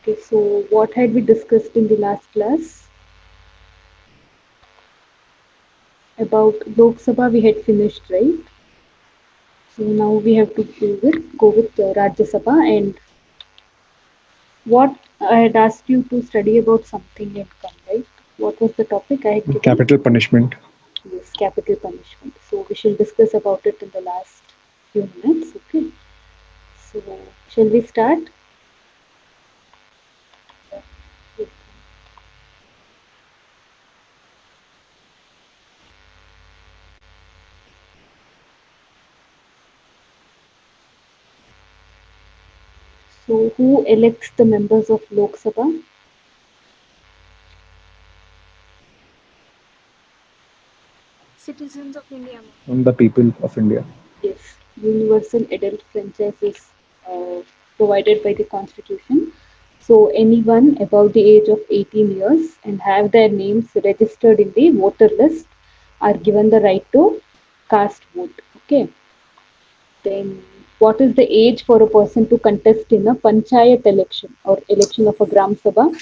Okay, so what had we discussed in the last class? About Lok Sabha we had finished, right? So now we have to go with Rajya Sabha, and what I had asked you to study about something and come, right? What was the topic I had given? Capital punishment. Yes, capital punishment. So we shall discuss about it in the last few minutes. Okay. So shall we start? Yes. So who elects the members of Lok Sabha? Citizens of India, ma'am. The people of India. Yes, universal adult franchise is provided by the Constitution. So anyone above the age of 18 years and have their names registered in the voter list are given the right to cast vote. Okay. Then what is the age for a person to contest in a panchayat election or election of a Gram Sabha?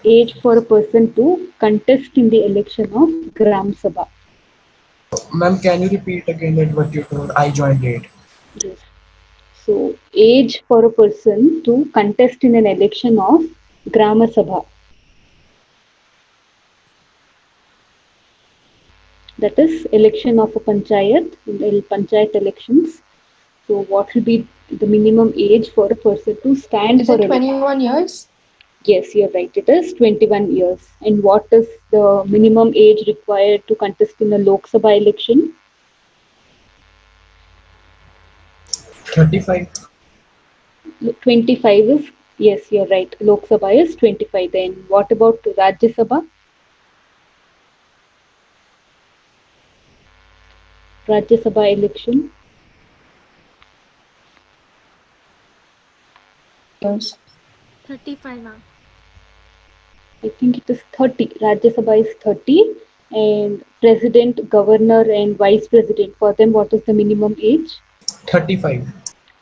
Age for a person to contest in the election of Gram Sabha. Ma'am, can you repeat again that what you told? I joined late. Yes. So, age for a person to contest in an election of Grama Sabha, that is, election of a panchayat, in the panchayat elections. So, what will be the minimum age for a person to stand Is for it election? 21 years? Yes, you're right, it is 21 years. And what is the minimum age required to contest in a Lok Sabha election? 35. 25 is, yes, you're right, Lok Sabha is 25. Then, what about Rajya Sabha? Rajya Sabha election? 30 years. 35, ma'am. I think it is 30. Rajya Sabha is 30, and president, governor, and vice president, for them, what is the minimum age? 35.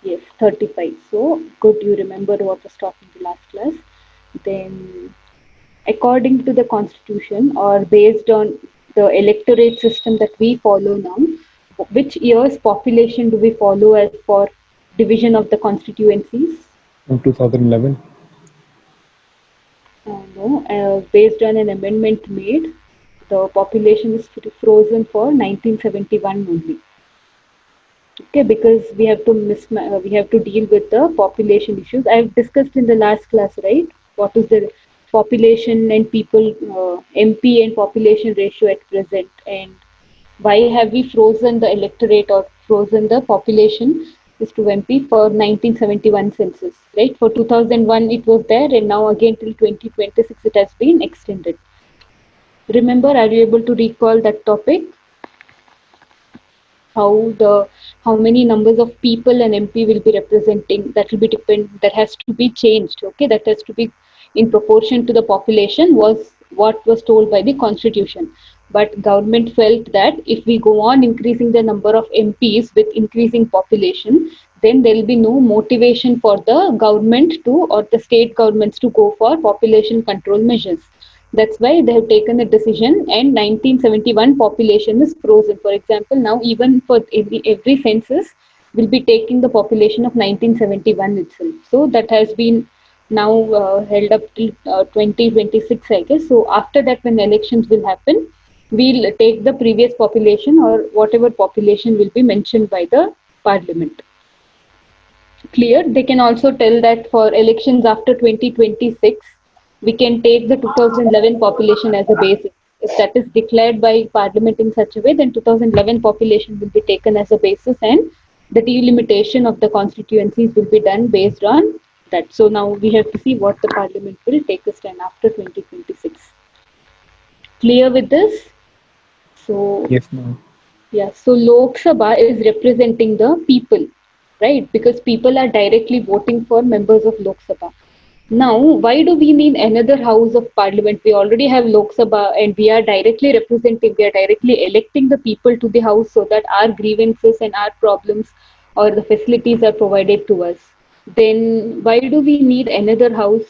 Yes, 35. So, good, you remember what was taught in the last class. Then, according to the constitution or based on the electorate system that we follow now, which year's population do we follow as for division of the constituencies? In 2011. No, based on an amendment made, the population is frozen for 1971 only. Okay, because we have to deal with the population issues. I've discussed in the last class, right? What is the population and people MP and population ratio at present, and why have we frozen the electorate or frozen the population is to MP for 1971 census, right? For 2001 it was there, and now again till 2026 it has been extended. Remember, are you able to recall that topic? How many numbers of people an MP will be representing, that will be that has to be changed. Okay, that has to be in proportion to the population was what was told by the constitution. But government felt that if we go on increasing the number of MPs with increasing population, then there will be no motivation for the government to or the state governments to go for population control measures. That's why they have taken a decision, and 1971 population is frozen. For example, now even for every census, will be taking the population of 1971 itself. So that has been now held up till 2026, I guess. So after that, when elections will happen, we'll take the previous population or whatever population will be mentioned by the parliament. Clear? They can also tell that for elections after 2026, we can take the 2011 population as a basis. If that is declared by Parliament in such a way, then 2011 population will be taken as a basis, and the delimitation of the constituencies will be done based on that. So now we have to see what the Parliament will take a stand after 2026. Clear with this? So Yes, ma'am. yeah, so Lok Sabha is representing the people, right? Because people are directly voting for members of Lok Sabha. Now, why do we need another house of parliament? We already have Lok Sabha and we are directly representing, we are directly electing the people to the house so that our grievances and our problems or the facilities are provided to us. Then why do we need another house?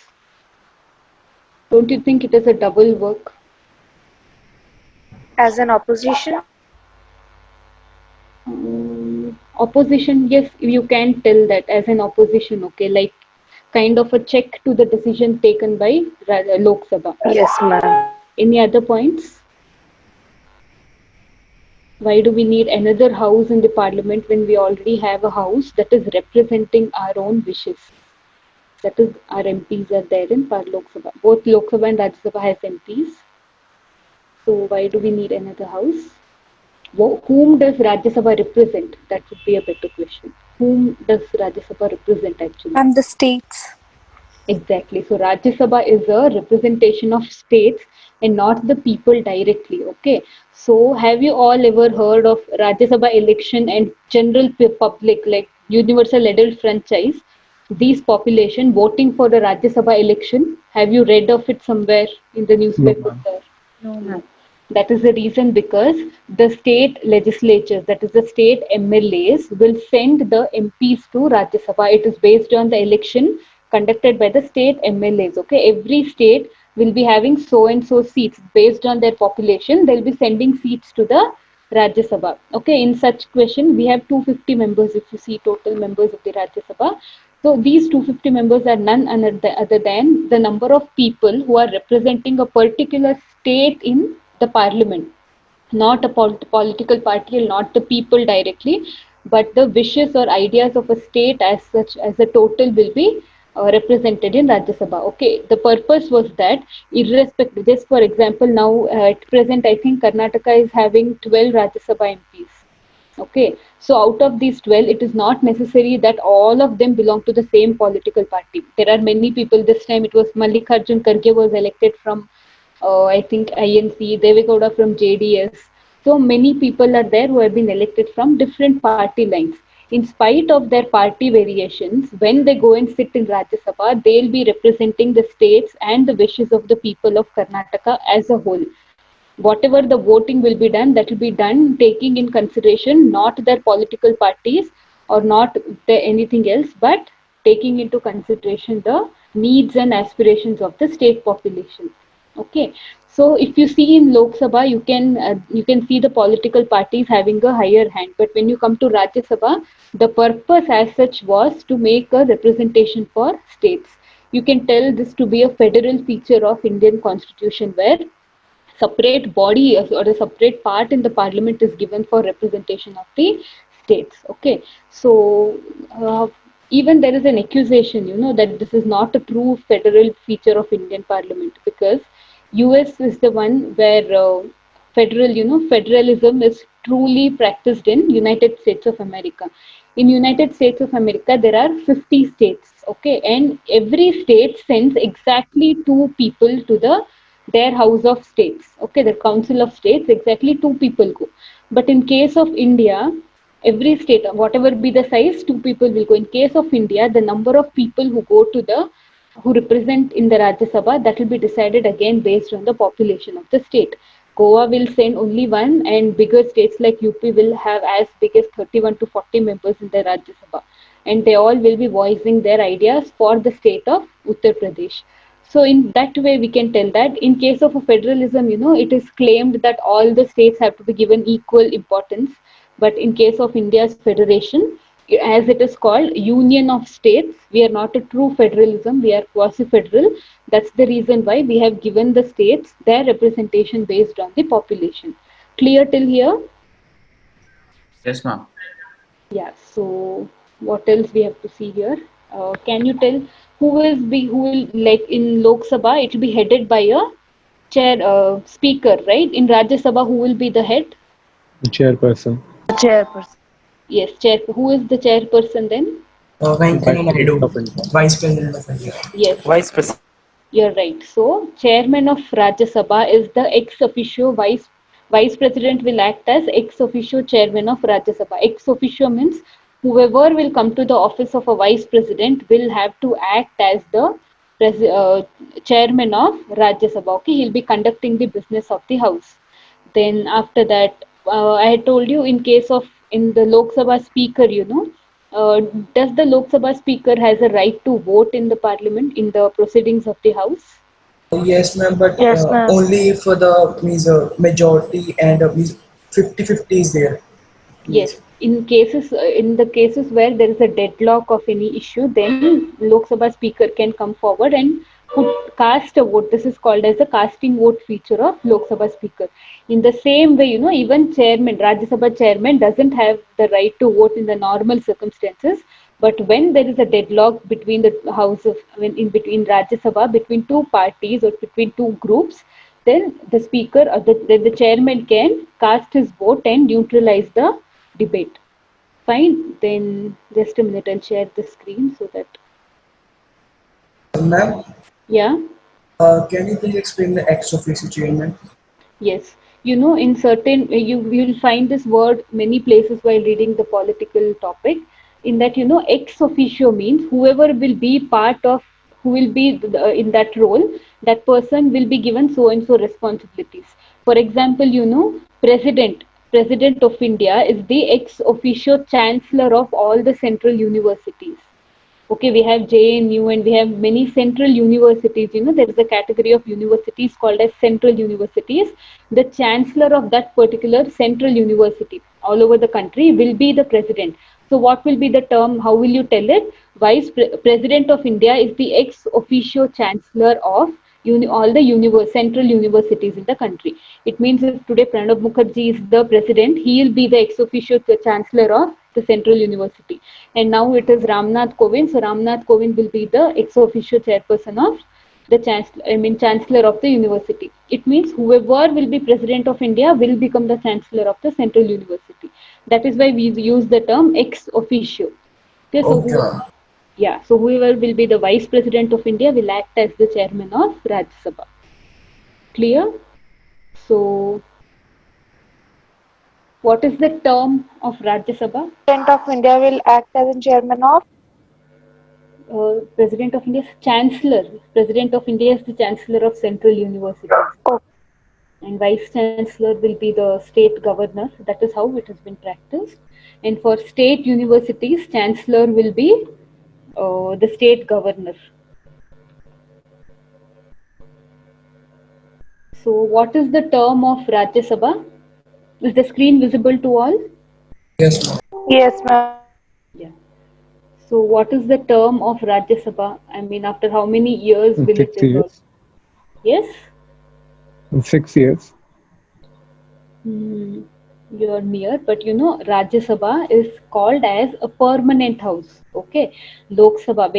Don't you think it is a double work? As an opposition? Opposition, yes, you can tell that as an opposition, okay, like kind of a check to the decision taken by Lok Sabha. Yes, ma'am. Any other points? Why do we need another house in the parliament when we already have a house that is representing our own wishes? That is, our MPs are there in Lok Sabha. Both Lok Sabha and Rajya Sabha has MPs. So why do we need another house? Whom does Rajya Sabha represent? That would be a better question. Whom does Rajya Sabha represent actually? And the states. Exactly. So Rajya Sabha is a representation of states and not the people directly. Okay. So have you all ever heard of Rajya Sabha election and general public like universal adult franchise? These population voting for the Rajya Sabha election. Have you read of it somewhere in the No, newspaper? ma'am. No, ma'am. That is the reason because the state legislatures, that is the state MLAs, will send the MPs to Rajya Sabha. It is based on the election conducted by the state MLAs. Okay, every state will be having so and so seats based on their population. They'll be sending seats to the Rajya Sabha. Okay, in such question, we have 250 members if you see total members of the Rajya Sabha. So these 250 members are none other than the number of people who are representing a particular state in the parliament, not a political party and not the people directly, but the wishes or ideas of a state as such as a total will be represented in Rajya Sabha. Okay, the purpose was that irrespective, just for example, now at present, I think Karnataka is having 12 Rajya Sabha MPs. Okay, so out of these 12, it is not necessary that all of them belong to the same political party. There are many people. This time it was Mallikarjun Kharge was elected from, I think, INC, Devegowda from JDS. So many people are there who have been elected from different party lines. In spite of their party variations, when they go and sit in Rajya Sabha, they'll be representing the states and the wishes of the people of Karnataka as a whole. Whatever the voting will be done, that will be done taking in consideration not their political parties or not anything else, but taking into consideration the needs and aspirations of the state population. Okay, so if you see in Lok Sabha, you can see the political parties having a higher hand, but when you come to Rajya Sabha, the purpose as such was to make a representation for states. You can tell this to be a federal feature of Indian constitution where separate body or a separate part in the parliament is given for representation of the states. Okay, so even there is an accusation, that this is not a true federal feature of Indian parliament because US is the one where federalism is truly practiced in United States of America. In United States of America, there are 50 states, okay, and every state sends exactly two people to their House of States, okay, the Council of States, exactly two people go. But in case of India, every state, whatever be the size, two people will go. In case of India, the number of people who represent in the Rajya Sabha, that will be decided again based on the population of the state. Goa will send only one, and bigger states like UP will have as big as 31 to 40 members in the Rajya Sabha, and they all will be voicing their ideas for the state of Uttar Pradesh. So in that way, we can tell that in case of a federalism, it is claimed that all the states have to be given equal importance. But in case of India's federation, as it is called Union of States, we are not a true federalism, we are quasi-federal. That's the reason why we have given the states their representation based on the population. Clear till here? Yes, ma'am. Yeah, so what else we have to see here? Can you tell who will like in Lok Sabha? It will be headed by a speaker, right? In Rajya Sabha, who will be the head? The chairperson. Chairperson. Yes, chair. Who is the chairperson then? Vice Venkaiah Naidu, President of India. Vice President of India. Yes, Vice President. you're right. So, chairman of Rajya Sabha is the ex officio vice president will act as ex officio chairman of Rajya Sabha. Ex officio means whoever will come to the office of a vice president will have to act as the chairman of Rajya Sabha. Okay, he'll be conducting the business of the house. Then after that, I had told you in case of in the Lok Sabha speaker, uh, does the Lok Sabha Speaker has a right to vote in the Parliament in the proceedings of the House? Yes, ma'am, but Yes, ma'am. only if the means majority and means 50-50 is there. Yes, Means in the cases where there is a deadlock of any issue, then Lok Sabha Speaker can come forward and cast a vote. This is called as the casting vote feature of Lok Sabha Speaker. In the same way, even chairman, Rajya Sabha chairman doesn't have the right to vote in the normal circumstances. But when there is a deadlock between the house of, when in between Rajya Sabha, between two parties or between two groups, then the speaker or the chairman can cast his vote and neutralize the debate. Fine, then just a minute, I'll share the screen so that, ma'am, yeah, can you please explain the ex officio chairman? yes. In certain, you'll find this word many places while reading the political topic. In that, ex officio means whoever will be part of, who will be in that role, that person will be given so and so responsibilities. For example, President of India is the ex officio chancellor of all the central universities. Okay, we have JNU and we have many central universities. There is a category of universities called as central universities. The chancellor of that particular central university all over the country will be the president. So, what will be the term? How will you tell it? President of India is the ex officio chancellor of all the central universities in the country. It means if today Pranab Mukherjee is the president, he will be the ex officio chancellor of the central university. And now it is Ramnath Kovind. So Ramnath Kovind will be the ex officio chairperson of the chancellor of the university. It means whoever will be president of India will become the chancellor of the central university. That is why we use the term ex officio. Okay, Okay, ma'am. so whoever will be the vice president of India will act as the chairman of Rajya Sabha. Clear? So, what is the term of Rajya Sabha? President of India will act as a chairman of. President of India is Chancellor. President of India is the Chancellor of Central Universities. Oh, And Vice Chancellor will be the State Governor. That is how it has been practiced. And for state universities, Chancellor will be the State Governor. So, what is the term of Rajya Sabha? Is the screen visible to all? Yes, ma'am. yes, ma'am. Yeah. So, what is the term of Rajya Sabha? I mean, after how many years will it 6 dissolve? years. Yes? 6 years. You're near, but Rajya Sabha is called as a permanent house. Okay, Lok Sabha.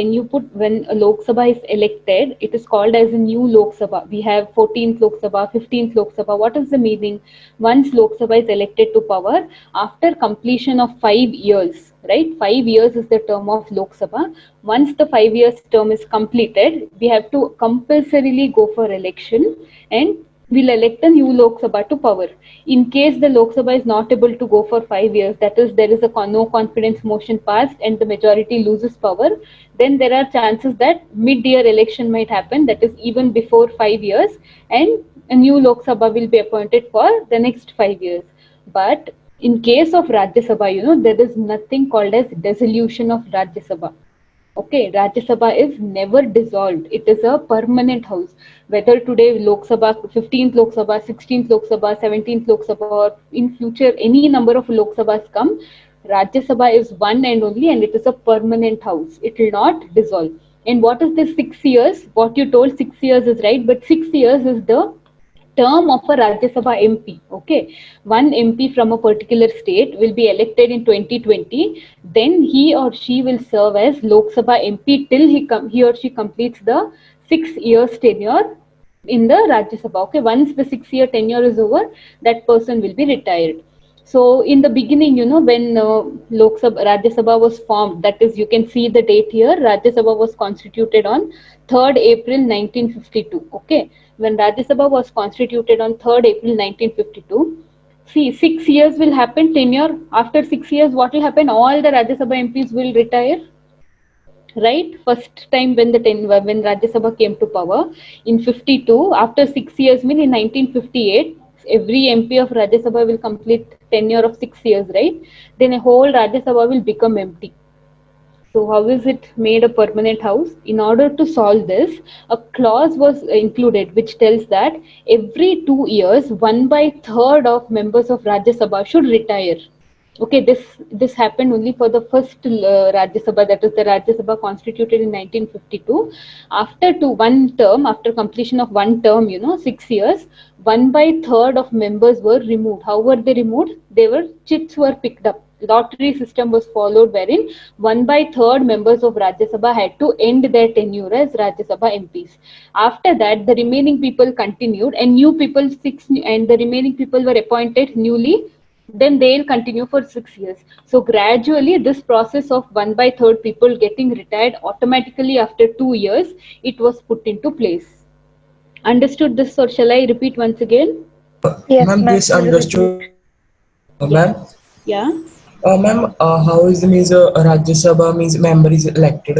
When a Lok Sabha is elected, it is called as a new Lok Sabha. We have 14th Lok Sabha, 15th Lok Sabha. What is the meaning? Once Lok Sabha is elected to power, after completion of 5 years, right? 5 years is the term of Lok Sabha. Once the 5 years term is completed, we have to compulsorily go for election and will elect a new Lok Sabha to power. In case the Lok Sabha is not able to go for 5 years, that is, there is a no confidence motion passed and the majority loses power, then there are chances that mid-year election might happen, that is, even before 5 years, and a new Lok Sabha will be appointed for the next 5 years. But in case of Rajya Sabha, there is nothing called as dissolution of Rajya Sabha. Okay, Rajya Sabha is never dissolved. It is a permanent house. Whether today Lok Sabha, 15th Lok Sabha, 16th Lok Sabha, 17th Lok Sabha, or in future any number of Lok Sabhas come, Rajya Sabha is one and only, and it is a permanent house. It will not dissolve. And what is this 6 years? What you told 6 years is right, but 6 years is the term of a Rajya Sabha MP. Okay, one MP from a particular state will be elected in 2020. Then he or she will serve as Lok Sabha MP till he or she completes the 6 years tenure in the Rajya Sabha. Okay, once the 6 year tenure is over, that person will be retired. So in the beginning, when Rajya Sabha was formed, that is, you can see the date here. Rajya Sabha was constituted on 3rd April 1952. Okay, when Rajya Sabha was constituted on 3rd April 1952. See, 6 years will happen tenure. After 6 years, what will happen? All the Rajya Sabha MPs will retire, right? First time when Rajya Sabha came to power in 52, after 6 years, mean in 1958, every MP of Rajya Sabha will complete tenure of 6 years, right? Then a whole Rajya Sabha will become empty. So how is it made a permanent house? In order to solve this, a clause was included which tells that every 2 years, 1/3 of members of Rajya Sabha should retire. Okay, this happened only for the first Rajya Sabha, that is the Rajya Sabha constituted in 1952. After completion of one term, 6 years, 1/3 of members were removed. How were they removed? Chits were picked up. Lottery system was followed, wherein 1/3 members of Rajya Sabha had to end their tenure as Rajya Sabha MPs. After that, the remaining people continued, and the remaining people were appointed newly, then they'll continue for 6 years. So gradually this process of 1/3 people getting retired automatically after 2 years, it was put into place. Understood this, or shall I repeat once again? Yes, Ma'am, ma'am. this understood. Ma'am, Yeah. ma'am, how is the means Rajya Sabha means member is elected?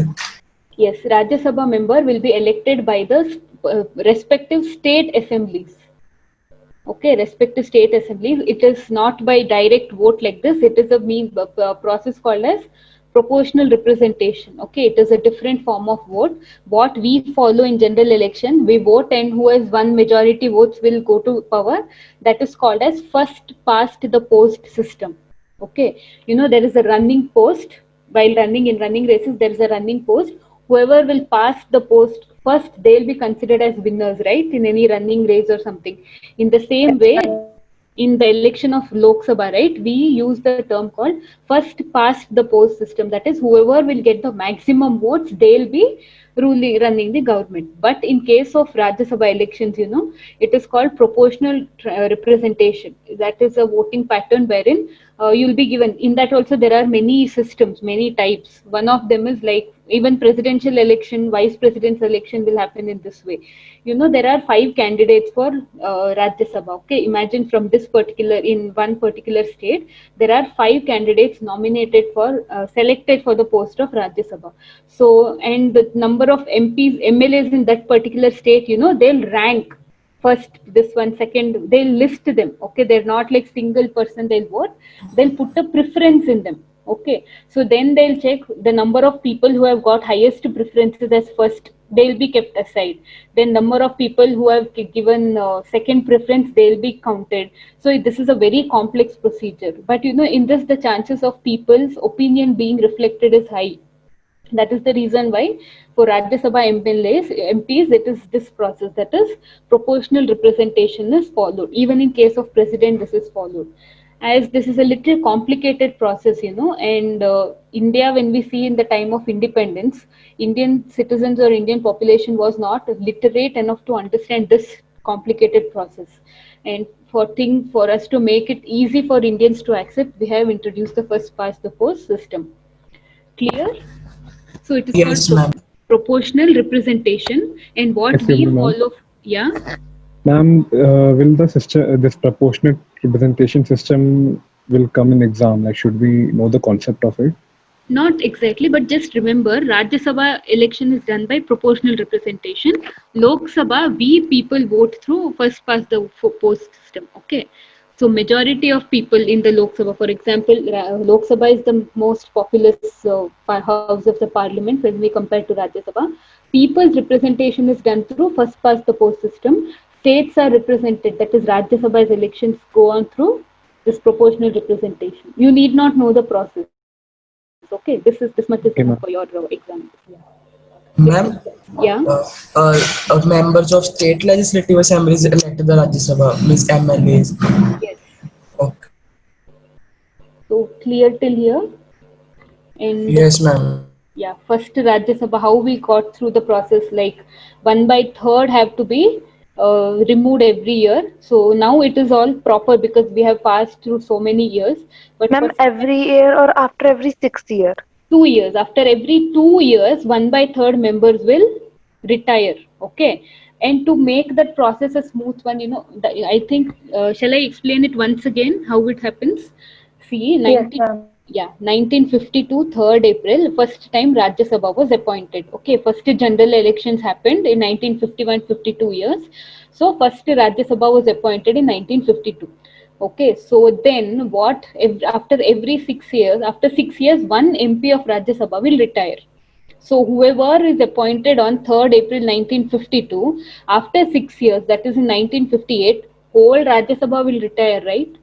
Yes, Rajya Sabha member will be elected by the respective state assemblies. Okay, respective state assemblies. It is not by direct vote like this. It is a process called as proportional representation. Okay, it is a different form of vote. What we follow in general election, we vote, and who has won majority votes will go to power. That is called as first past the post system. Okay, there is a running post. While running in running races, there is a running post. Whoever will pass the post first, they'll be considered as winners, right? In any running race or something. In the same way, in the election of Lok Sabha, right, we use the term called first past the post system. That is, whoever will get the maximum votes, they'll be running the government. But in case of Rajya Sabha elections, it is called proportional representation. That is a voting pattern wherein you'll be given. In that also there are many systems, many types. One of them is like even presidential election, vice president's election will happen in this way. There are 5 candidates for Rajya Sabha. Okay, imagine from in one particular state, there are 5 candidates nominated selected for the post of Rajya Sabha. So, and the number of MPs, MLAs in that particular state, they'll rank first, this one, second, they'll list them. Okay, they're not like single person they'll vote, they'll put a preference in them. Okay, so then they'll check the number of people who have got highest preferences as first, they'll be kept aside. Then number of people who have given second preference, they'll be counted. So this is a very complex procedure, but in this the chances of people's opinion being reflected is high. That is the reason why for Rajya Sabha MPs, it is this process, that is proportional representation is followed. Even in case of president, this is followed. As this is a little complicated process, and India, when we see in the time of independence, Indian citizens or Indian population was not literate enough to understand this complicated process. And for us to make it easy for Indians to accept, we have introduced the first past the post system. Clear? So it is Yes, called ma'am. proportional representation, and what Excuse we me, ma'am. follow. Yeah. Ma'am, will this proportionate representation system will come in exam? Like, should we know the concept of it? Not exactly, but just remember, Rajya Sabha election is done by proportional representation. Lok Sabha, we people vote through first past the post system. Okay. So majority of people in the Lok Sabha, for example, Lok Sabha is the most populous house of the parliament when we compare to Rajya Sabha. People's representation is done through first past the post system. States are represented, that is Rajya Sabha's elections go on through this proportional representation. You need not know the process. Okay, this much is enough Okay, for ma'am. your exam. Yeah. Ma'am, Yeah. members of state legislative assemblies elected the Rajya Sabha means MLAs. Yes. Okay. So clear till here. And Yes, ma'am. yeah, first Rajya Sabha, how we got through the process, like 1/3 have to be removed every year. So now it is all proper because we have passed through so many years. But Ma'am, for every year or after every 6 year? 2 years, after every 2 years, 1/3 members will retire. Okay. And to make that process a smooth one, I think, shall I explain it once again how it happens? See, Yes, ma'am. 1952, 3rd April, first time Rajya Sabha was appointed. Okay, first general elections happened in 1951, 52 years. So, first Rajya Sabha was appointed in 1952. Okay, so then what? After every 6 years, after 6 years, one MP of Rajya Sabha will retire. So whoever is appointed on 3rd April 1952, after 6 years, that is in 1958, whole Rajya Sabha will retire, right?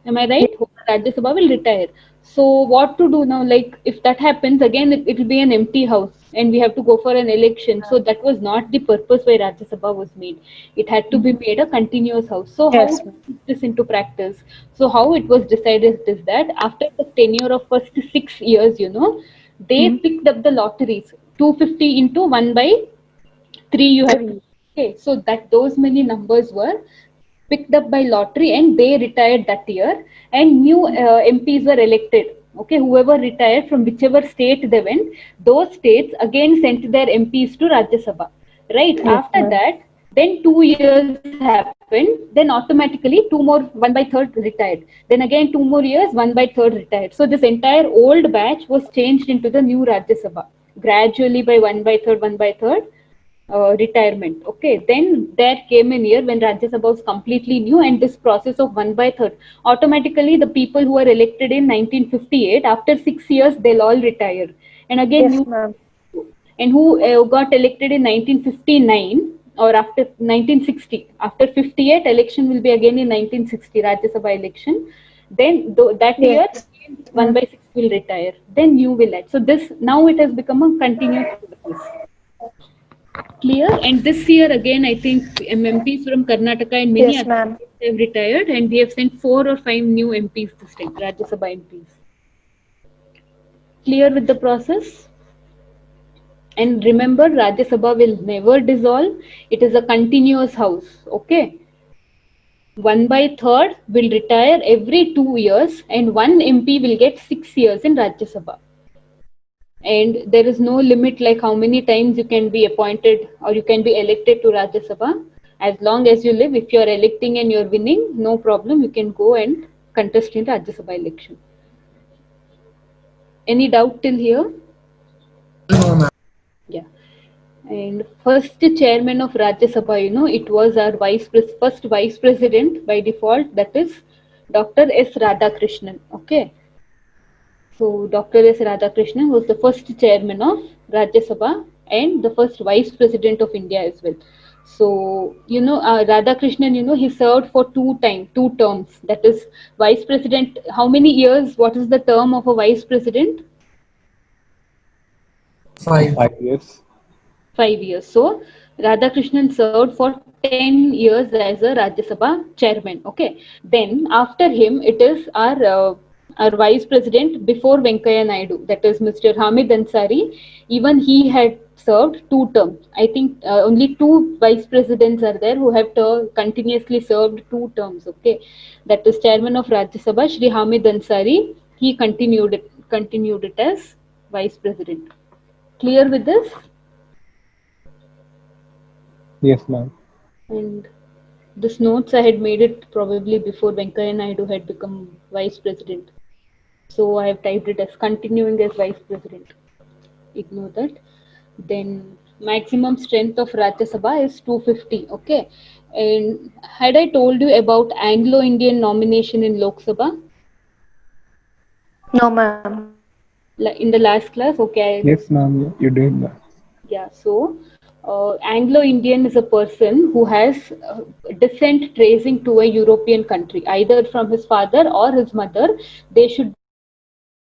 Am I right? Whole Rajya Sabha will retire. So what to do now? Like if that happens again, it will be an empty house, and we have to go for an election. So that was not the purpose why Rajya Sabha was made. It had to be made a continuous house. So how Yes, to ma'am. put this into practice? So how it was decided is that after the tenure of first 6 years, they picked up the lotteries. 250 into 1 by 3 you have to. Three. Okay, so that those many numbers were picked up by lottery and they retired that year, and new MPs were elected. Okay, whoever retired from whichever state they went, those states again sent their MPs to Rajya Sabha. Right Yes, after ma'am. that, then 2 years happened. Then automatically two more 1/3 retired. Then again 2 more years 1/3 retired. So this entire old batch was changed into the new Rajya Sabha gradually by 1/3 retirement. Okay, then there came a year when Rajya Sabha was completely new, and this process of 1/3 automatically the people who were elected in 1958 after 6 years they'll all retire, and again Yes, new, ma'am. and who got elected in 1959 or after 1960, after 58 election will be again in 1960 Rajya Sabha election. Then that year Yes, one ma'am. by six will retire. Then new will add. So this now it has become a continuous process. Clear? And this year again, I think MPs from Karnataka and many Yes, other ma'am. states have retired, and we have sent 4 or 5 new MPs this time, Rajya Sabha MPs. Clear with the process? And remember, Rajya Sabha will never dissolve. It is a continuous house. Okay. 1/3 will retire every 2 years, and one MP will get 6 years in Rajya Sabha. And there is no limit like how many times you can be appointed or you can be elected to Rajya Sabha. As long as you live, if you are electing and you're winning, no problem, you can go and contest in Rajya Sabha election. Any doubt till here? No, ma'am. Yeah. And first chairman of Rajya Sabha, it was our first vice president by default, that is Dr. S. Radhakrishnan. Okay. So Dr. S. Radhakrishnan was the first chairman of Rajya Sabha and the first vice president of India as well. So Radhakrishnan, he served for two terms. That is vice president. How many years? What is the term of a vice president? 5. 5 years. 5 years. So Radhakrishnan served for 10 years as a Rajya Sabha chairman. Okay. Then after him, it is our vice president before Venkaya Naidu, that is Mr. Hamid Ansari. Even he had served 2 terms. I think only 2 vice presidents are there who have continuously served 2 terms. Okay, that is chairman of Rajya Sabha, Shri Hamid Ansari. He continued it as vice president. Clear with this? Yes, ma'am. And this notes I had made it probably before Venkaya Naidu had become vice president. So I have typed it as continuing as vice president. Ignore that. Then maximum strength of Rajya Sabha is 250. Okay. And had I told you about Anglo-Indian nomination in Lok Sabha No, ma'am. in the last class? Okay. Yes, ma'am. Yeah, you did that. Yeah. So Anglo-Indian is a person who has descent tracing to a European country, either from his father or his mother. They should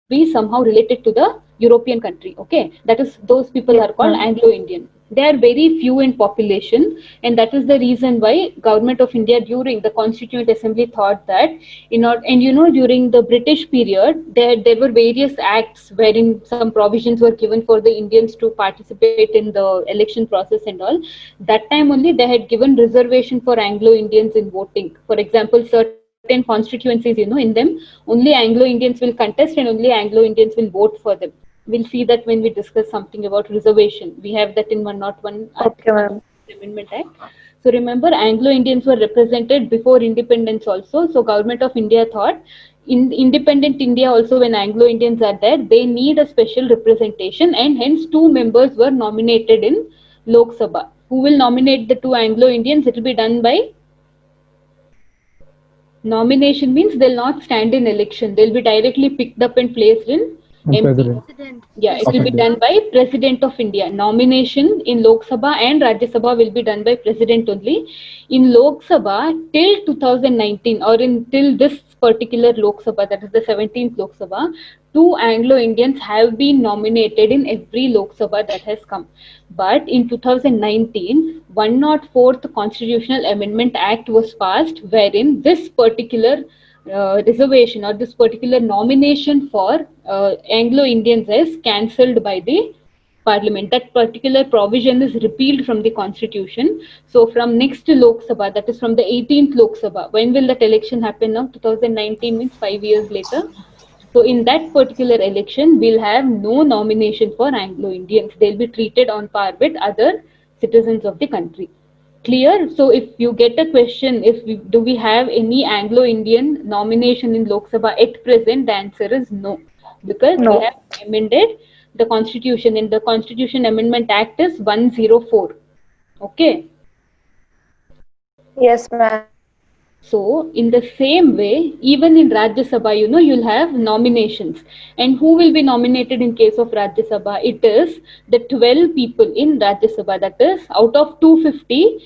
be somehow related to the European country. Okay, that is those people are called Yes, ma'am. Anglo-Indian. They are very few in population, and that is the reason why Government of India during the Constituent Assembly thought that during the British period there were various acts wherein some provisions were given for the Indians to participate in the election process and all. That time only they had given reservation for Anglo-Indians in voting. For example, certain constituencies, in them only Anglo-Indians will contest and only Anglo-Indians will vote for them. We'll see that when we discuss something about reservation. We have that in 101 Okay, Article ma'am. Amendment Act. So remember, Anglo-Indians were represented before independence also. So Government of India thought in independent India also, when Anglo-Indians are there, they need a special representation, and hence 2 members were nominated in Lok Sabha. Who will nominate the 2 Anglo-Indians? It will be done by Nomination means they'll not stand in election. They'll be directly picked up and placed in MP. President. President. Yeah, it will be India. done by President of India. Nomination in Lok Sabha and Rajya Sabha will be done by President only. In Lok Sabha till 2019 or till this particular Lok Sabha, that is the 17th Lok Sabha, two Anglo-Indians have been nominated in every Lok Sabha that has come. But in 2019, 104th Constitutional Amendment Act was passed, wherein this particular reservation or this particular nomination for Anglo-Indians is cancelled by the Parliament. That particular provision is repealed from the Constitution. So from next Lok Sabha, that is from the 18th Lok Sabha, when will that election happen now? 2019 means 5 years later. So in that particular election, we'll have no nomination for Anglo-Indians. They'll be treated on par with other citizens of the country. Clear? So if you get a question, do we have any Anglo-Indian nomination in Lok Sabha at present, the answer is no. Because No. we have amended the Constitution, and the Constitution Amendment Act is 104. Okay. Yes, ma'am. So, in the same way, even in Rajya Sabha, you'll have nominations. And who will be nominated in case of Rajya Sabha? It is the 12 people in Rajya Sabha. That is, out of 250,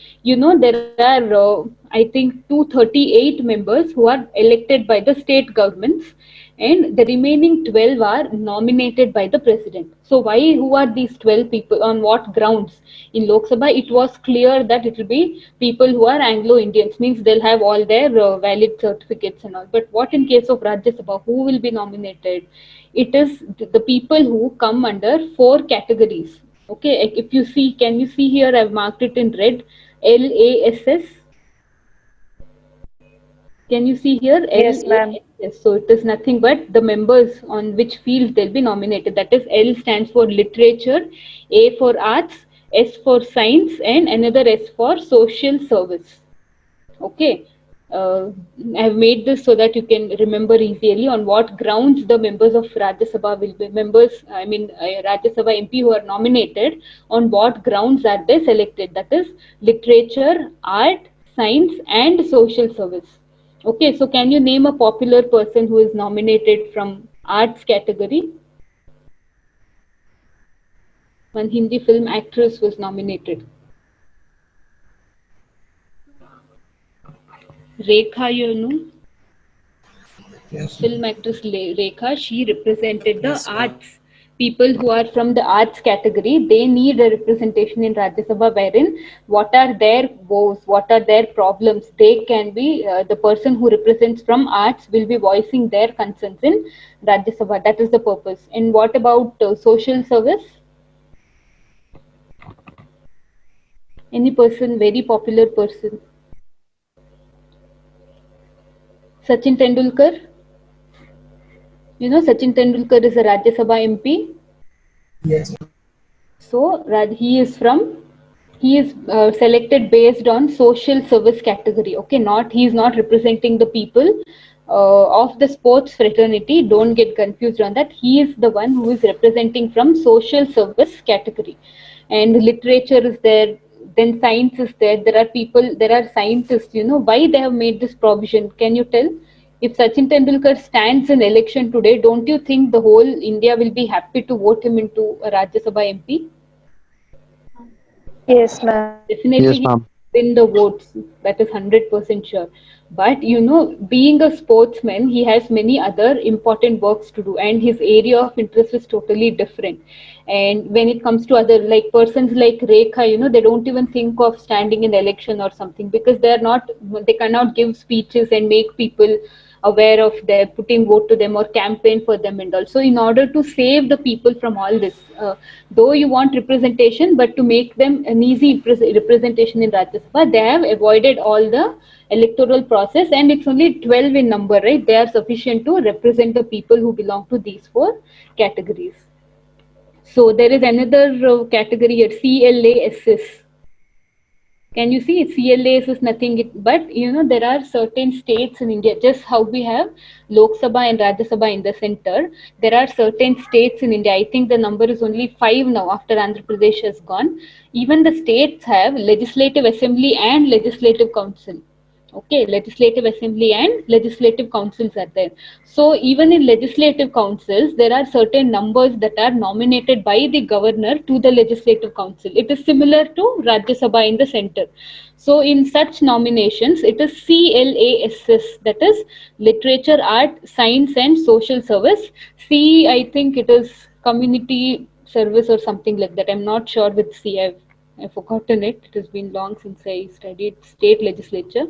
there are, I think, 238 members who are elected by the state governments, and the remaining 12 are nominated by the president. So who are these 12 people, on what grounds? In Lok Sabha it was clear that it will be people who are Anglo-Indians, means they'll have all their valid certificates and all. But what in case of Rajya Sabha, who will be nominated? It is the people who come under 4 categories. Okay, if you see, can you see here, I've marked it in red, LASS. Can you see here? Yes, ma'am. Yes, so it is nothing but the members on which field they'll be nominated. That is, L stands for literature, A for arts, S for science, and another S for social service. Okay. I have made this so that you can remember easily on what grounds the members of Rajya Sabha will be Rajya Sabha MP who are nominated, on what grounds are they selected? That is literature, art, science, and social service. Okay, so can you name a popular person who is nominated from arts category? One Hindi film actress was nominated. Rekha, Yes. film actress Rekha, she represented the arts. People who are from the arts category, they need a representation in Rajya Sabha, wherein what are their woes, what are their problems. They can be, the person who represents from arts will be voicing their concerns in Rajya Sabha. That is the purpose. And what about social service? Any person, very popular person? Sachin Tendulkar? Sachin Tendulkar is a Rajya Sabha MP. Yes. So he is selected based on social service category. Okay, he is not representing the people of the sports fraternity. Don't get confused on that. He is the one who is representing from social service category. And literature is there. Then science is there. There are scientists. Why they have made this provision? Can you tell? If Sachin Tendulkar stands in election today, don't you think the whole India will be happy to vote him into a Rajya Sabha MP? Yes, ma'am. Definitely Yes, he ma'am. will win the votes. That is 100% sure. But being a sportsman, he has many other important works to do, and his area of interest is totally different. And when it comes to other, like persons like Rekha, they don't even think of standing in election or something, because they cannot give speeches and make people aware of their putting vote to them or campaign for them and all. So in order to save the people from all this, though you want representation, but to make them an easy representation in Rajya Sabha, they have avoided all the electoral process, and it's only 12 in number, right? They are sufficient to represent the people who belong to these 4 categories. So there is another category here, CLASS. Can you see it? CLAS is nothing but, there are certain states in India, just how we have Lok Sabha and Rajya Sabha in the center. There are certain states in India. I think the number is only 5 now after Andhra Pradesh has gone. Even the states have legislative assembly and legislative council. Okay, legislative assembly and legislative councils are there. So even in legislative councils, there are certain numbers that are nominated by the governor to the legislative council. It is similar to Rajya Sabha in the center. So in such nominations, it is CLASS, that is Literature, Art, Science and Social Service. C, I think it is Community Service or something like that. I'm not sure with C. I've forgotten it. It has been long since I studied state legislature.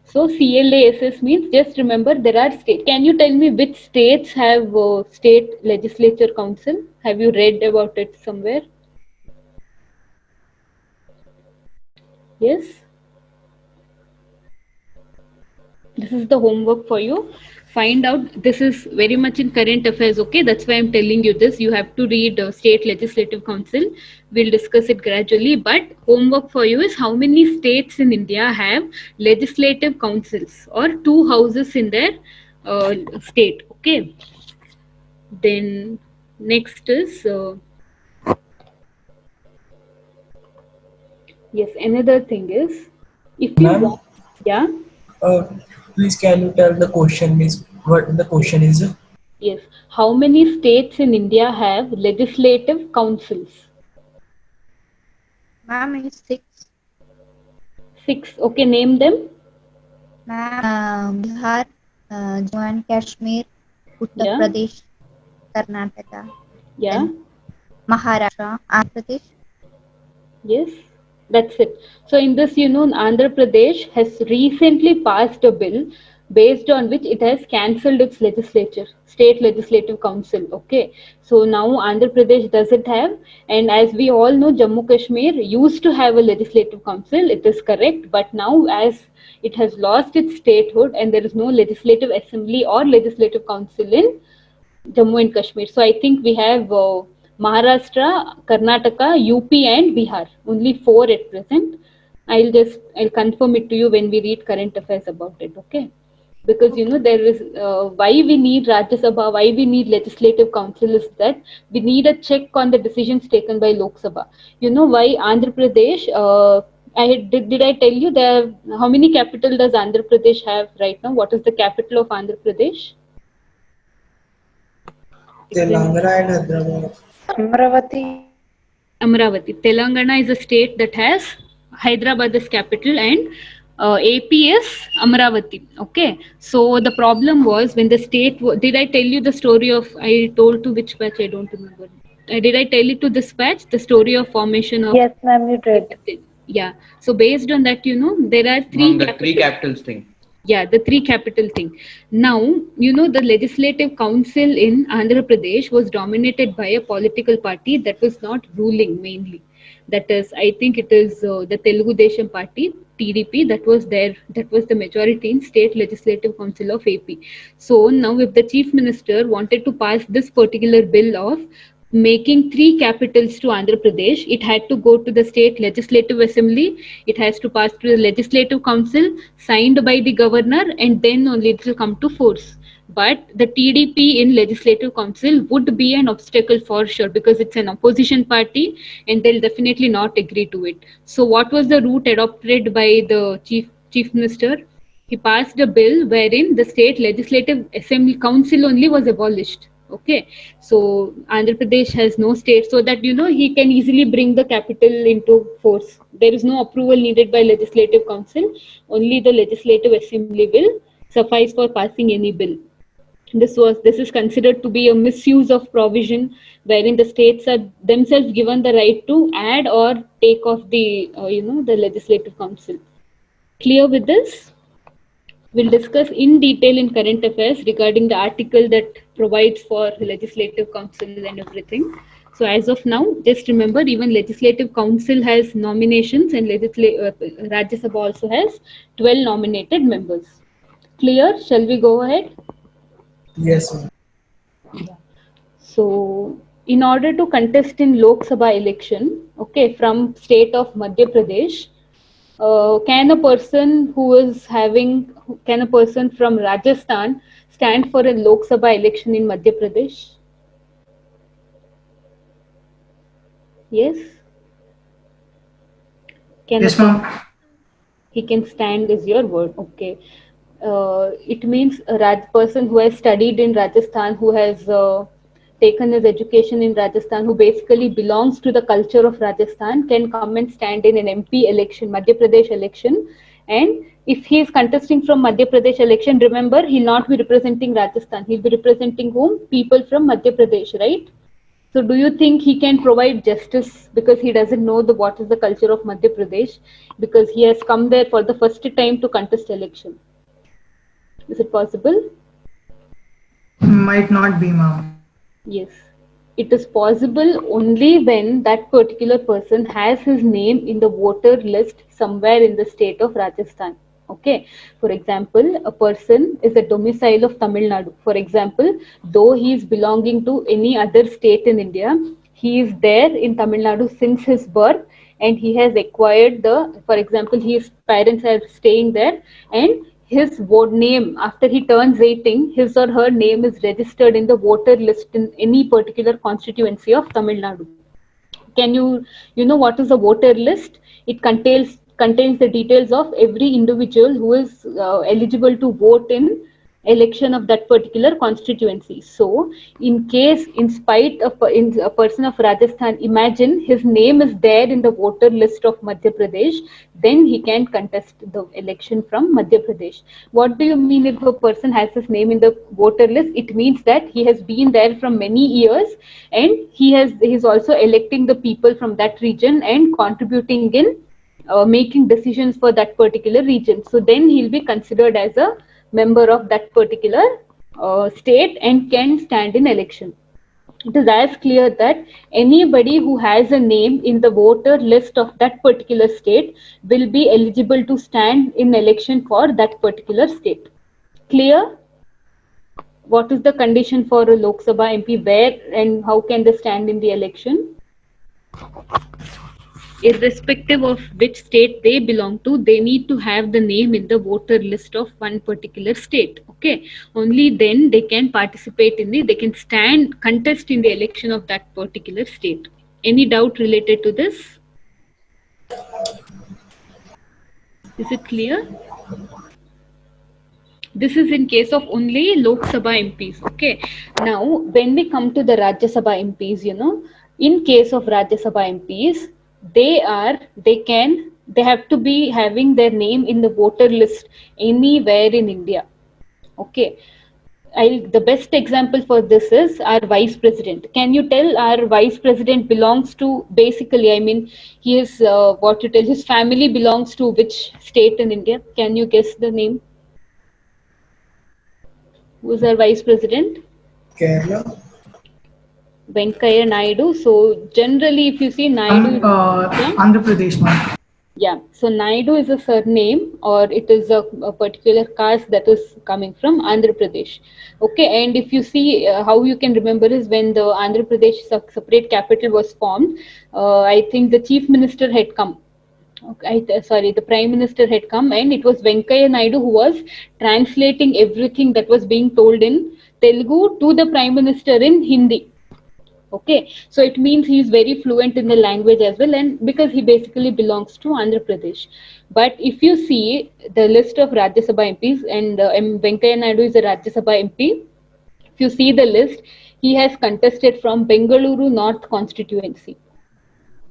So CLASS means, just remember, there are state. Can you tell me which states have state legislature council? Have you read about it somewhere? Yes. This is the homework for you. Find out. This is very much in current affairs. Okay, that's why I'm telling you this. You have to read state legislative council. We'll discuss it gradually. But homework for you is, how many states in India have legislative councils or two houses in their state? Okay. Then next is yes. Another thing is, if you Ma'am, want, yeah. please can you tell the question is what the question is? Yes. How many states in India have legislative councils? Ma'am is 6. 6. Okay, name them. Ma'am, Bihar, Jammu and Kashmir, Uttar Yeah. Pradesh, Karnataka, Yeah. then Maharashtra, Andhra Pradesh. Yes. That's it. So in this, Andhra Pradesh has recently passed a bill based on which it has cancelled its legislature, state legislative council. Okay. So now Andhra Pradesh doesn't have, and as we all know, Jammu Kashmir used to have a legislative council. It is correct, but now as it has lost its statehood and there is no legislative assembly or legislative council in Jammu and Kashmir. So I think we have Maharashtra, Karnataka, UP, and Bihar. Only 4 at present. I'll confirm it to you when we read current affairs about it. Okay. Because there is why we need Rajya Sabha, why we need legislative council is that we need a check on the decisions taken by Lok Sabha. You know why Andhra Pradesh? Did I tell you there? How many capital does Andhra Pradesh have right now? What is the capital of Andhra Pradesh? Telangana and Hyderabad. Amravati. Amravati. Telangana is a state that has Hyderabad as capital and AP is Amravati. Okay. So the problem was when the state. Did I tell you the story of? I told to which batch? I don't remember. Did I tell it to this batch the story of formation of? Yes, ma'am, you did. Yeah. So based on that, there are three. The three capitals thing. Yeah, the 3 capital thing. Now, the legislative council in Andhra Pradesh was dominated by a political party that was not ruling mainly. That is, I think it is the Telugu Desam party, TDP, that was there, that was the majority in state legislative council of AP. So now if the chief minister wanted to pass this particular bill of making 3 capitals to Andhra Pradesh, it had to go to the state legislative assembly, it has to pass through the legislative council, signed by the governor, and then only it will come to force. But the TDP in legislative council would be an obstacle for sure because it's an opposition party and they'll definitely not agree to it. So what was the route adopted by the chief minister? He passed a bill wherein the state legislative assembly council only was abolished. Okay, so Andhra Pradesh has no state, so that he can easily bring the capital into force. There is no approval needed by legislative council. Only the legislative assembly will suffice for passing any bill. This is considered to be a misuse of provision, wherein the states are themselves given the right to add or take off the the legislative council. Clear with this? We'll discuss in detail in current affairs regarding the article that provides for legislative council and everything. So as of now, just remember, even legislative council has nominations and Rajya Sabha also has 12 nominated members. Clear? Shall we go ahead? Yes, ma'am. So in order to contest in Lok Sabha election, okay, from state of Madhya Pradesh, can a person from Rajasthan stand for a Lok Sabha election in Madhya Pradesh? Yes? Yes, ma'am. He can stand is your word. Okay. It means a person who has studied in Rajasthan, who has taken his education in Rajasthan, who basically belongs to the culture of Rajasthan, can come and stand in an MP election, Madhya Pradesh election. And if he is contesting from Madhya Pradesh election, remember, he'll not be representing Rajasthan. He'll be representing whom? People from Madhya Pradesh, right? So do you think he can provide justice because he doesn't know what is the culture of Madhya Pradesh, because he has come there for the first time to contest election? Is it possible? Might not be, ma'am. Yes. It is possible only when that particular person has his name in the voter list somewhere in the state of Rajasthan. Okay. For example, a person is a domicile of Tamil Nadu. For example, though he is belonging to any other state in India, he is there in Tamil Nadu since his birth, and he has acquired for example, his parents are staying there, and his vote name after he turns 18, his or her name is registered in the voter list in any particular constituency of Tamil Nadu. Can you know what is the voter list? It contains the details of every individual who is eligible to vote in election of that particular constituency. So in case, in spite of a person of Rajasthan, imagine his name is there in the voter list of Madhya Pradesh, then he can contest the election from Madhya Pradesh. What do you mean if a person has his name in the voter list? It means that he has been there from many years, and he's also electing the people from that region and contributing in making decisions for that particular region. So then he'll be considered as a member of that particular state and can stand in election. It is as clear that anybody who has a name in the voter list of that particular state will be eligible to stand in election for that particular state. Clear? What is the condition for a Lok Sabha MP? Where and how can they stand in the election? Irrespective of which state they belong to, they need to have the name in the voter list of one particular state. Okay, only then they can participate they can contest in the election of that particular state. Any doubt related to this? Is it clear? This is in case of only Lok Sabha MPs. Okay. Now, when we come to the Rajya Sabha MPs, in case of Rajya Sabha MPs, they have to be having their name in the voter list anywhere in India. Okay. The best example for this is our vice president. Can you tell our vice president belongs to, basically, I mean, he is his family belongs to which state in India? Can you guess the name? Who's our vice president? Kerala. Venkaiah Naidu. So generally, if you see Naidu, Andhra Pradesh, ma'am. yeah. So Naidu is a surname, or it is a particular caste that is coming from Andhra Pradesh. Okay, and if you see how you can remember is when the Andhra Pradesh separate capital was formed, I think the chief minister had come. Okay, the prime minister had come, and it was Venkaiah Naidu who was translating everything that was being told in Telugu to the prime minister in Hindi. Okay, so it means he is very fluent in the language as well, and because he basically belongs to Andhra Pradesh. But if you see the list of Rajya Sabha MPs, and Venkaiah Naidu is a Rajya Sabha MP, if you see the list, he has contested from Bengaluru North constituency.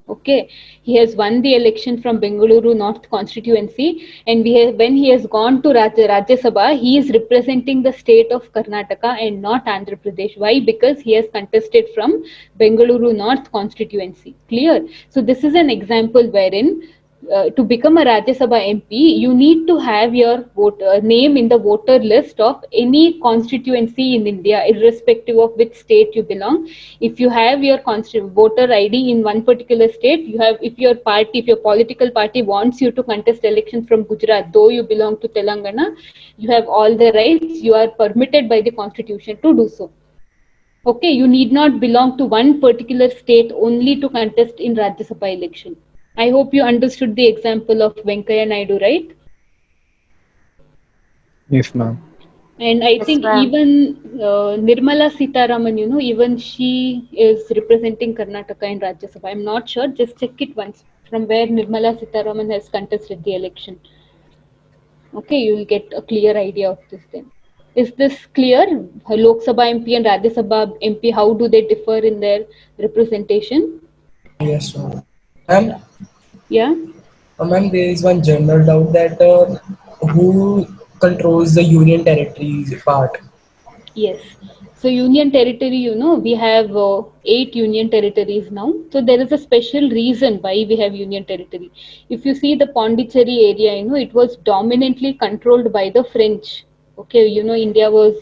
Okay, he has won the election from Bengaluru North constituency, and when he has gone to Rajya Sabha, he is representing the state of Karnataka and not Andhra Pradesh. Why? Because he has contested from Bengaluru North constituency. Clear? So this is an example wherein to become a Rajya Sabha MP, you need to have your name in the voter list of any constituency in India, irrespective of which state you belong. If you have your voter ID in one particular state, if your political party wants you to contest elections from Gujarat, though you belong to Telangana, you have all the rights. You are permitted by the constitution to do so. Okay, you need not belong to one particular state only to contest in Rajya Sabha election. I hope you understood the example of Venkaiah Naidu, right? Yes, ma'am. And I think even Nirmala Sitharaman, even she is representing Karnataka in Rajya Sabha. I'm not sure. Just check it once from where Nirmala Sitharaman has contested the election. Okay, you will get a clear idea of this then. Is this clear? Lok Sabha MP and Rajya Sabha MP, how do they differ in their representation? Yes, ma'am. Ma'am, Yeah. ma'am, there is one general doubt that who controls the union territories part? Yes. So union territory, we have 8 union territories now. So there is a special reason why we have union territory. If you see the Pondicherry area, it was dominantly controlled by the French. Okay, India was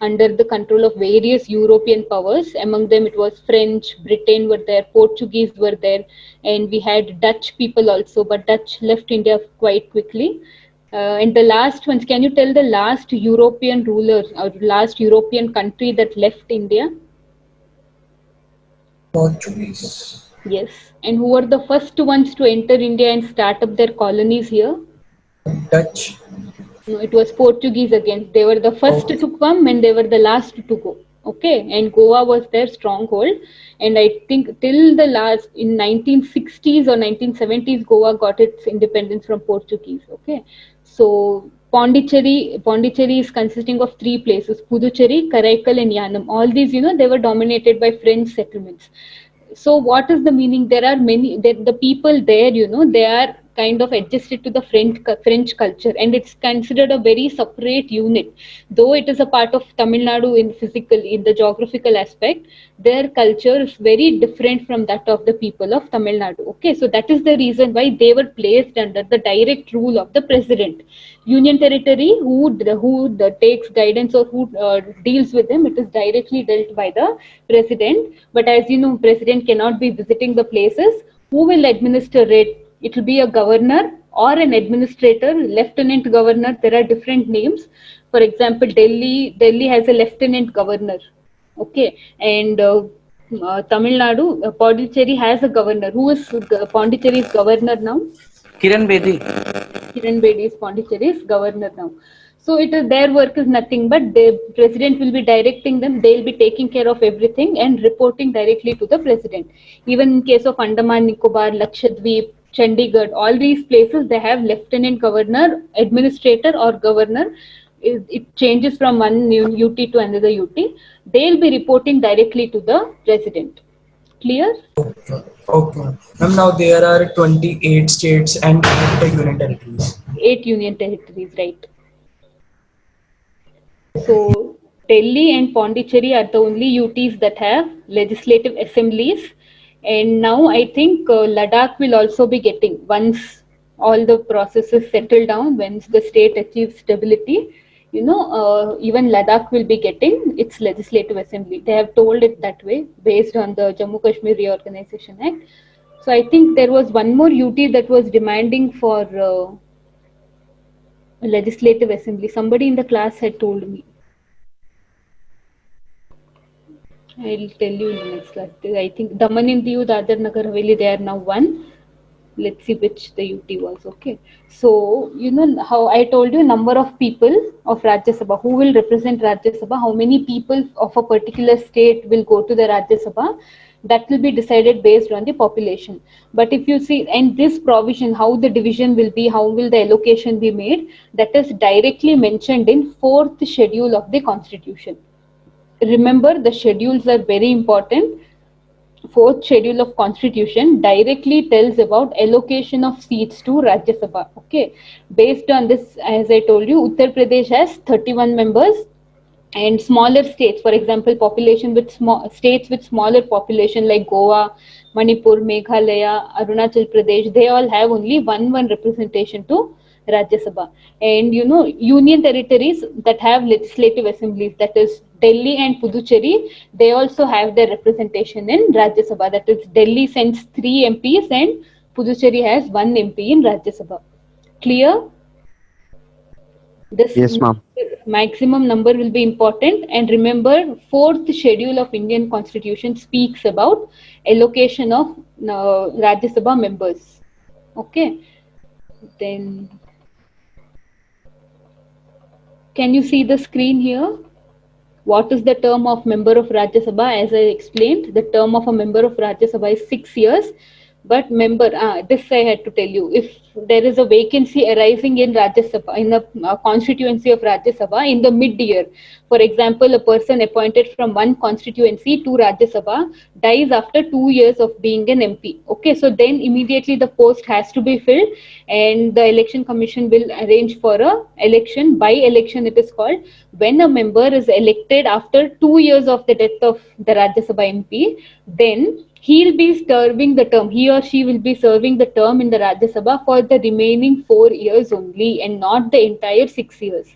under the control of various European powers. Among them, it was French, Britain were there, Portuguese were there, and we had Dutch people also. But Dutch left India quite quickly. And the last ones, can you tell the last European ruler or last European country that left India? Portuguese. Yes. And who were the first ones to enter India and start up their colonies here? Dutch. No, it was Portuguese again. They were the first Okay. to come and they were the last to go. Okay, and Goa was their stronghold. And I think till the last in 1960s or 1970s, Goa got its independence from Portuguese. Okay, so Pondicherry is consisting of 3 places: Puducherry, Karaikal, and Yanam. All these, they were dominated by French settlements. So what is the meaning? There are many, the people there, they are kind of adjusted to the French culture, and it's considered a very separate unit. Though it is a part of Tamil Nadu in the geographical aspect, their culture is very different from that of the people of Tamil Nadu. Okay, so that is the reason why they were placed under the direct rule of the president. Union territory, who takes guidance or who deals with them, it is directly dealt by the president. But as you know, president cannot be visiting the places. Who will administer it? It will be a governor or an administrator, lieutenant governor. There are different names. For example, Delhi has a lieutenant governor. Okay, and Tamil Nadu, Pondicherry has a governor. Who is Pondicherry's governor now? Kiran Bedi. Kiran Bedi is Pondicherry's governor now. So it is their work is nothing but the president will be directing them. They'll be taking care of everything and reporting directly to the president. Even in case of Andaman Nicobar, Lakshadweep, Chandigarh, all these places they have lieutenant governor, administrator, or governor. It changes from one UT to another UT. They'll be reporting directly to the president. Clear? Okay. Okay. Ma'am, now there are 28 states and 8 union territories. 8 union territories, right? So Delhi and Pondicherry are the only UTs that have legislative assemblies. And now I think Ladakh will also be getting, once all the processes settle down, once the state achieves stability, even Ladakh will be getting its legislative assembly. They have told it that way based on the Jammu Kashmir Reorganization Act. So I think there was one more UT that was demanding for a legislative assembly. Somebody in the class had told me. I'll tell you in the next class. I think Daman and Diu, Dadar Nagar Haveli, they are now one. Let's see which the UT was. Okay. So, how I told you number of people of Rajya Sabha, who will represent Rajya Sabha, how many people of a particular state will go to the Rajya Sabha, that will be decided based on the population. But if you see, and this provision, how the division will be, how will the allocation be made, that is directly mentioned in 4th schedule of the Constitution. Remember, the schedules are very important. 4th schedule of Constitution directly tells about allocation of seats to Rajya Sabha. Okay, based on this, as I told you, Uttar Pradesh has 31 members, and smaller states, for example, population with states with smaller population like Goa, Manipur, Meghalaya, Arunachal Pradesh, they all have only one representation to Rajya Sabha. And union territories that have legislative assemblies, that is Delhi and Puducherry, they also have their representation in Rajya Sabha. That is, Delhi sends 3 MPs and Puducherry has 1 MP in Rajya Sabha. Clear? This Yes, ma'am. maximum number will be important. And remember, 4th schedule of Indian Constitution speaks about allocation of Rajya Sabha members. Okay. Then, can you see the screen here? What is the term of member of Rajya Sabha? As I explained, the term of a member of Rajya Sabha is 6 years. But member, this I had to tell you, if there is a vacancy arising in Rajya Sabha, in the constituency of Rajya Sabha in the mid-year, for example, a person appointed from one constituency to Rajya Sabha dies after 2 years of being an MP. Okay, so then immediately the post has to be filled, and the election commission will arrange for a election, by election it is called, when a member is elected after 2 years of the death of the Rajya Sabha MP, then he'll be serving the term, he or she will be serving the term in the Rajya Sabha for the remaining 4 years only and not the entire 6 years.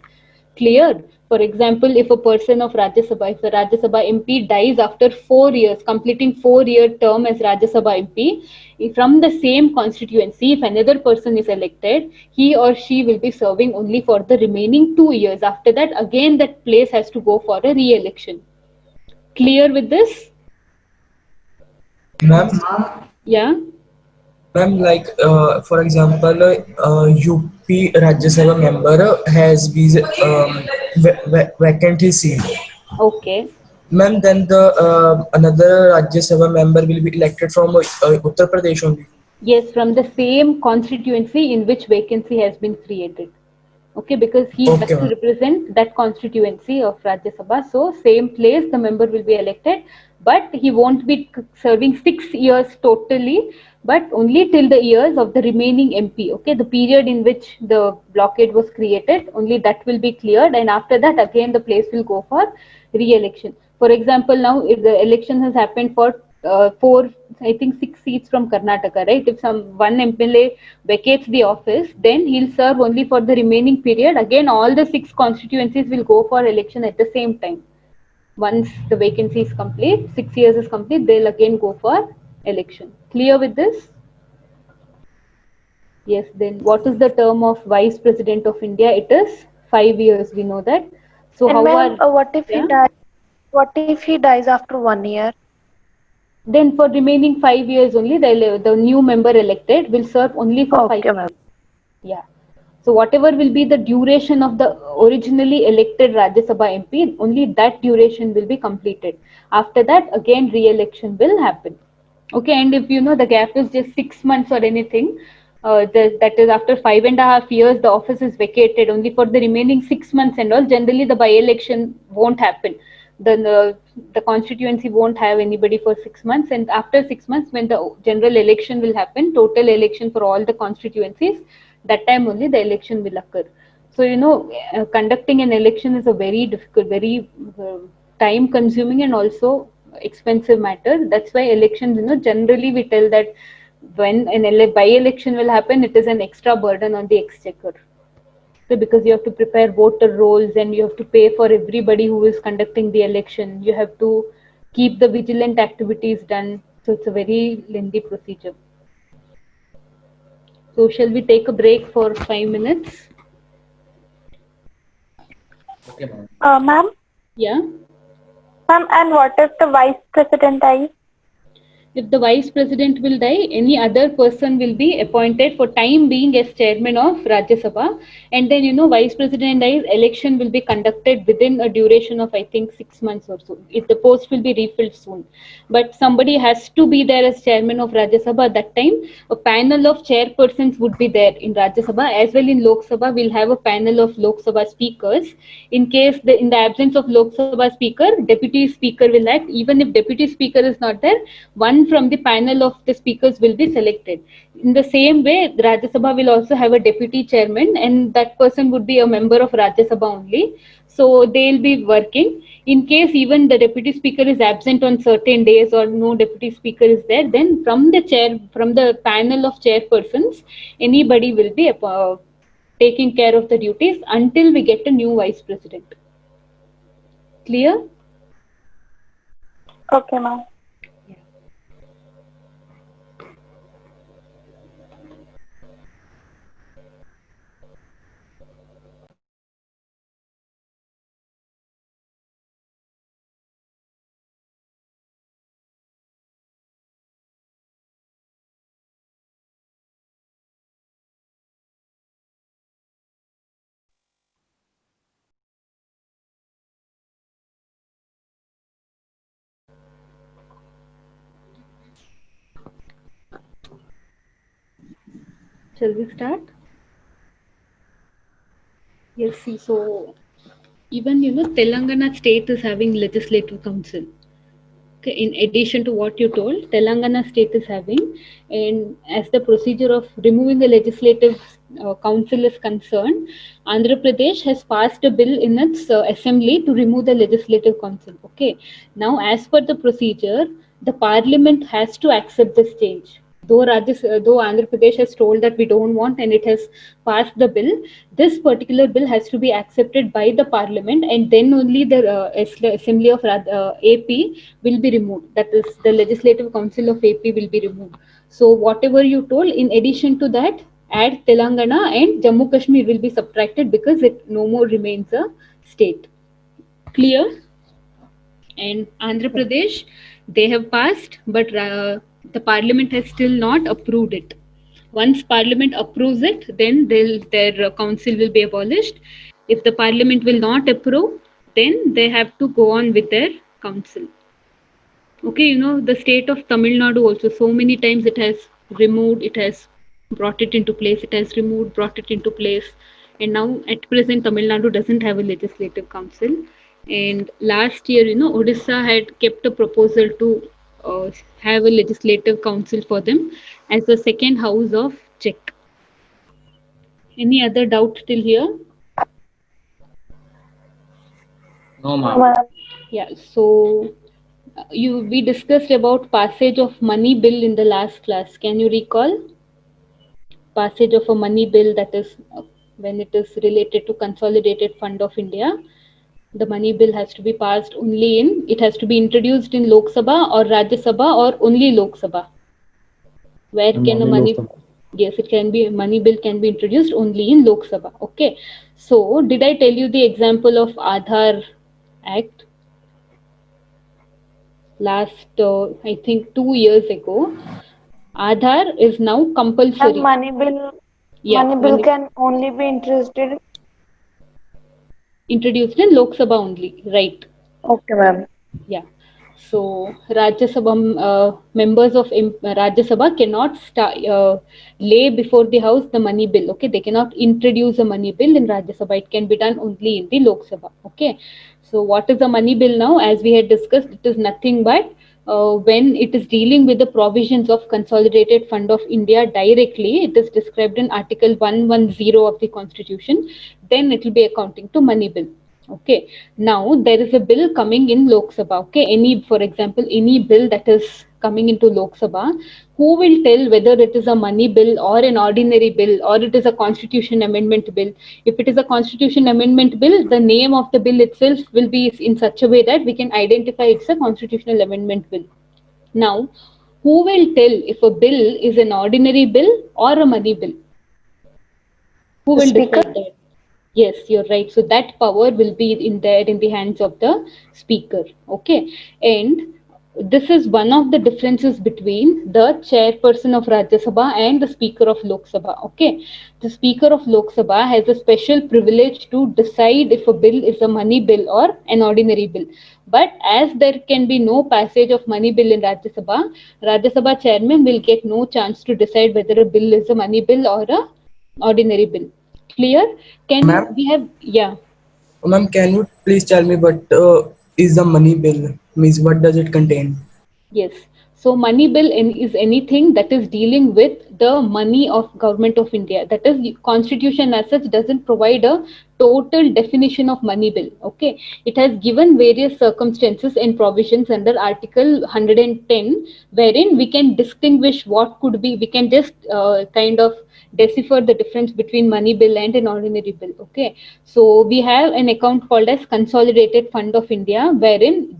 Clear? For example, if a person of Rajya Sabha, if a Rajya Sabha MP dies after 4 years, completing 4 year term as Rajya Sabha MP, from the same constituency, if another person is elected, he or she will be serving only for the remaining 2 years. After that, again, that place has to go for a re-election. Clear with this? Ma'am, Yeah. ma'am, like for example, UP Rajya Sabha member has been vacant his seat. Okay. Ma'am, then the another Rajya Sabha member will be elected from Uttar Pradesh only. Yes, from the same constituency in which vacancy has been created. Okay, because he has Okay, to ma'am. represent that constituency of Rajya Sabha. So same place the member will be elected, but he won't be serving 6 years totally, but only till the years of the remaining MP. Okay, the period in which the blockade was created, only that will be cleared, and after that again the place will go for re-election. For example, now if the election has happened for four, I think 6 seats from Karnataka, right? If some one MLA vacates the office, then he'll serve only for the remaining period. Again, all the six constituencies will go for election at the same time. Once the vacancy is complete, 6 years is complete, they'll again go for election. Clear with this? Yes, then what is the term of Vice President of India? It is 5 years, we know that. So And how ma'am, are, what if he yeah? dies? What if he dies after 1 year? Then for remaining 5 years only, the new member elected will serve only for five Okay, ma'am. years. Yeah. So whatever will be the duration of the originally elected Rajya Sabha MP, only that duration will be completed. After that, again re-election will happen. Okay, and if you know the gap is just 6 months or anything, that is after 5.5 years, the office is vacated only for the remaining 6 months and all. Generally, the by-election won't happen. The constituency won't have anybody for 6 months, and after 6 months, when the general election will happen, total election for all the constituencies, that time only the election will occur. So conducting an election is a very difficult, very time consuming and also expensive matter. That's why elections, generally we tell that when an by-election will happen, it is an extra burden on the exchequer. So because you have to prepare voter rolls and you have to pay for everybody who is conducting the election, you have to keep the vigilant activities done. So it's a very lengthy procedure. So shall we take a break for 5 minutes? Okay, ma'am. Ma'am, Yeah. and what if the vice president dies? If the vice president will die, any other person will be appointed for time being as chairman of Rajya Sabha. And then, vice president dies, election will be conducted within a duration of, I think, 6 months or so. If the post will be refilled soon. But somebody has to be there as chairman of Rajya Sabha at that time. A panel of chairpersons would be there in Rajya Sabha. As well in Lok Sabha, we'll have a panel of Lok Sabha speakers. In case, in the absence of Lok Sabha speaker, deputy speaker will act. Even if deputy speaker is not there, one from the panel of the speakers will be selected. In the same way, Rajya Sabha will also have a deputy chairman, and that person would be a member of Rajya Sabha only. So they'll be working. In case even the deputy speaker is absent on certain days or no deputy speaker is there, then from the panel of chairpersons, anybody will be taking care of the duties until we get a new vice president. Clear? Okay, ma'am. Shall we start? Yes, see, so even Telangana state is having legislative council. Okay, in addition to what you told, Telangana state is having, and as the procedure of removing the legislative council is concerned, Andhra Pradesh has passed a bill in its assembly to remove the legislative council. Okay, now as per the procedure, the parliament has to accept this change. Though Andhra Pradesh has told that we don't want and it has passed the bill, this particular bill has to be accepted by the parliament, and then only the assembly of AP will be removed. That is, the legislative council of AP will be removed. So whatever you told, in addition to that, add Telangana and Jammu Kashmir will be subtracted because it no more remains a state. Clear? And Andhra Pradesh, they have passed, but the parliament has still not approved it. Once parliament approves it, then their council will be abolished. If the parliament will not approve, then they have to go on with their council. Okay, the state of Tamil Nadu also, so many times it has removed, it has brought it into place, it has removed, brought it into place. And now at present, Tamil Nadu doesn't have a legislative council. And last year, Odisha had kept a proposal to have a legislative council for them as the second house of check. Any other doubt till here? No, ma'am. Ma'am. Yeah, so we discussed about passage of money bill in the last class. Can you recall? Passage of a money bill, that is when it is related to Consolidated Fund of India. The money bill has to be passed only it has to be introduced in Lok Sabha or Rajya Sabha or only Lok Sabha. Where can a money? Yes, it can be, money bill can be introduced only in Lok Sabha. Okay. So did I tell you the example of Aadhaar Act? Last, I think 2 years ago, Aadhaar is now compulsory. Money bill. Yeah, money bill can only be introduced in Lok Sabha only, right? Okay, ma'am. Yeah. So Rajya Sabha members of Rajya Sabha cannot lay before the house the money bill. Okay, they cannot introduce a money bill in Rajya Sabha. It can be done only in the Lok Sabha. Okay. So what is a money bill now? As we had discussed, it is nothing but when it is dealing with the provisions of Consolidated Fund of India directly, it is described in Article 110 of the Constitution, then it will be accounting to money bill. Okay, now there is a bill coming in Lok Sabha. Okay, for example, any bill that is coming into Lok Sabha, who will tell whether it is a money bill or an ordinary bill or it is a constitution amendment bill? If it is a constitution amendment bill, the name of the bill itself will be in such a way that we can identify it's a constitutional amendment bill. Now, who will tell if a bill is an ordinary bill or a money bill? Who will decide that? Yes, you're right. So that power will be in the hands of the speaker. Okay, and this is one of the differences between the chairperson of Rajya Sabha and the speaker of Lok Sabha. Okay, the speaker of Lok Sabha has a special privilege to decide if a bill is a money bill or an ordinary bill. But as there can be no passage of money bill in Rajya Sabha chairman will get no chance to decide whether a bill is a money bill or a ordinary bill. Clear? We have, yeah. Ma'am, can you please tell me what is the money bill? Means what does it contain? Yes. So money bill is anything that is dealing with the money of Government of India. That is, Constitution as such doesn't provide a total definition of money bill. Okay, it has given various circumstances and provisions under Article 110, wherein we can distinguish what could be. We can just kind of decipher the difference between money bill and an ordinary bill. Okay, so we have an account called as Consolidated Fund of India, wherein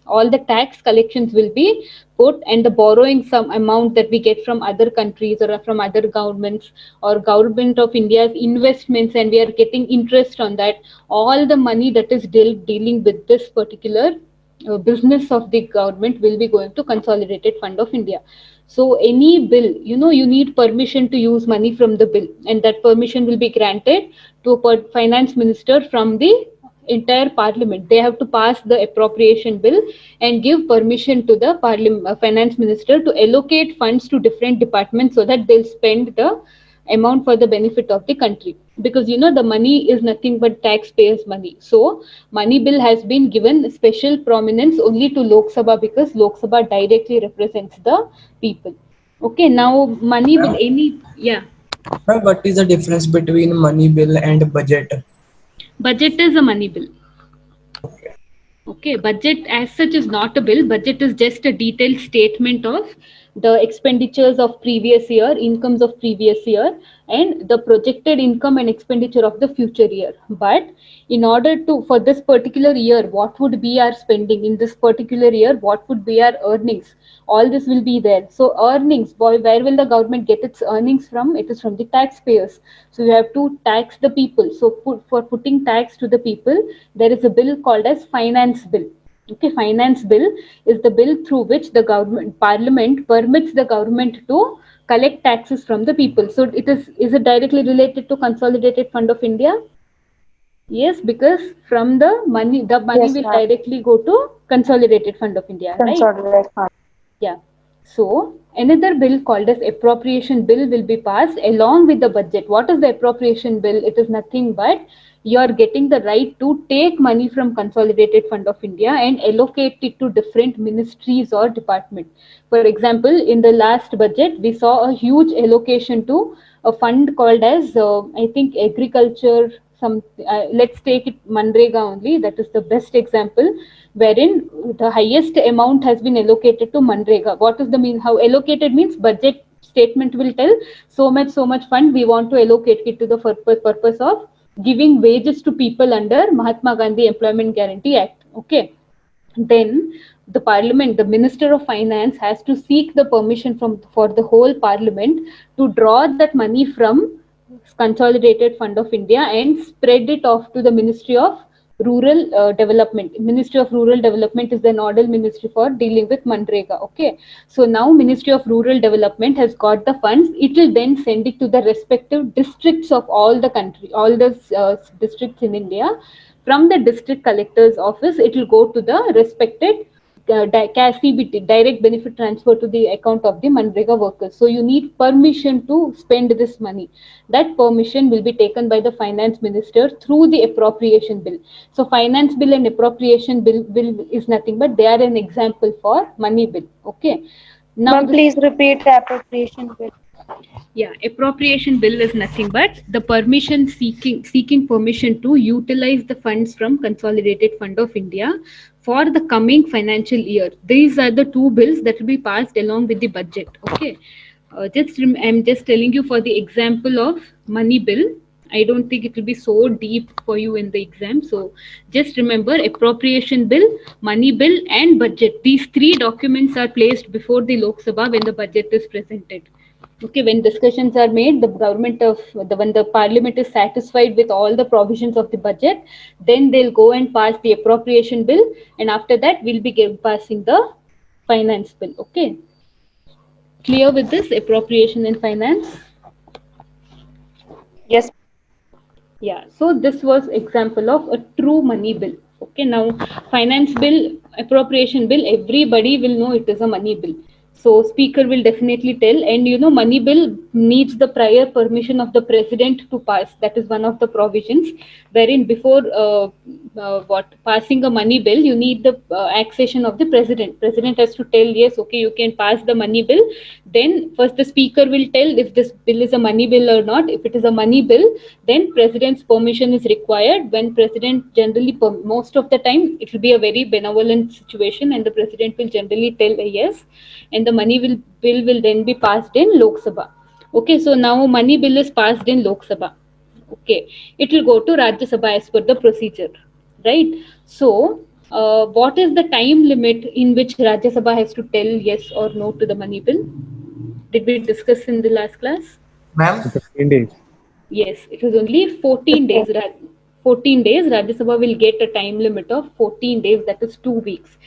all the tax collections will be put, and the borrowing some amount that we get from other countries or from other governments or Government of India's investments, and we are getting interest on that. All the money that is dealing with this particular business of the government will be going to Consolidated Fund of India. So any bill, you need permission to use money from the bill, and that permission will be granted to a finance minister from the entire parliament. They have to pass the appropriation bill and give permission to the finance minister to allocate funds to different departments so that they'll spend the amount for the benefit of the country, because you know the money is nothing but taxpayers' money. So money bill has been given special prominence only to Lok Sabha because Lok Sabha directly represents the people. Okay, now money bill, yeah. Ma'am, what is the difference between money bill and budget? Budget is a money bill. Okay, budget as such is not a bill. Budget is just a detailed statement of the expenditures of previous year, incomes of previous year, and the projected income and expenditure of the future year. But in order to, for this particular year, what would be our spending in this particular year, what would be our earnings, all this will be there. So earnings, boy, where will the government get its earnings from? It is from the taxpayers. So you have to tax the people. So for putting tax to the people, there is a bill called as finance bill. Okay, finance bill is the bill through which the government parliament permits the government to collect taxes from the people. So is it directly related to consolidated fund of India? Yes, because from the money Yes, will ma'am. directly go to consolidated fund of India, right? Consolidated fund. Yeah. So another bill called as appropriation bill will be passed along with the budget. What is the appropriation bill? It is nothing but you are getting the right to take money from consolidated fund of India and allocate it to different ministries or department. For example, in the last budget, we saw a huge allocation to a fund called as I think agriculture. Let's take it Manrega only. That is the best example, wherein the highest amount has been allocated to Manrega. What is the mean? How allocated means budget statement will tell so much fund we want to allocate it to the purpose of giving wages to people under Mahatma Gandhi Employment Guarantee Act. Okay, then the parliament, the minister of finance has to seek the permission for the whole parliament to draw that money from consolidated fund of India and spread it off to the Ministry of Rural Development. Ministry of Rural Development is the nodal ministry for dealing with Manrega. Okay, so now Ministry of Rural Development has got the funds. It will then send it to the respective districts of all the country, all the districts in India. From the district collector's office, it will go to the respected CBT, direct benefit transfer to the account of the Manrega workers. So you need permission to spend this money. That permission will be taken by the finance minister through the appropriation bill. So finance bill and appropriation bill is nothing but they are an example for money bill. Okay. Now Ma'am, please repeat the appropriation bill. Yeah, appropriation bill is nothing but the permission seeking permission to utilize the funds from Consolidated Fund of India for the coming financial year. These are the two bills that will be passed along with the budget. Okay, I'm just telling you for the example of money bill. I don't think it will be so deep for you in the exam. So just remember appropriation bill, money bill, and budget. These three documents are placed before the Lok Sabha when the budget is presented. Okay, when discussions are made, the government of when the parliament is satisfied with all the provisions of the budget, then they'll go and pass the appropriation bill, and after that we'll be passing the finance bill. Okay, clear with this appropriation and finance? Yes. Yeah, so this was example of a true money bill. Okay, now finance bill, appropriation bill, everybody will know it is a money bill. So speaker will definitely tell, and you know money bill needs the prior permission of the president to pass. That is one of the provisions wherein before passing a money bill, you need the accession of the president. President has to tell yes, okay, you can pass the money bill. Then first the speaker will tell if this bill is a money bill or not. If it is a money bill, then president's permission is required. When president generally most of the time it will be a very benevolent situation and the president will generally tell a yes, and the bill will then be passed in Lok Sabha. Okay, so now money bill is passed in Lok Sabha. Okay, it will go to Rajya Sabha as per the procedure, right? So what is the time limit in which Rajya Sabha has to tell yes or no to the money bill? Did we discuss in the last class? Ma'am, 15 days. Yes, it was only 14 days. 14 days, Rajya Sabha will get a time limit of 14 days, that is 2 weeks.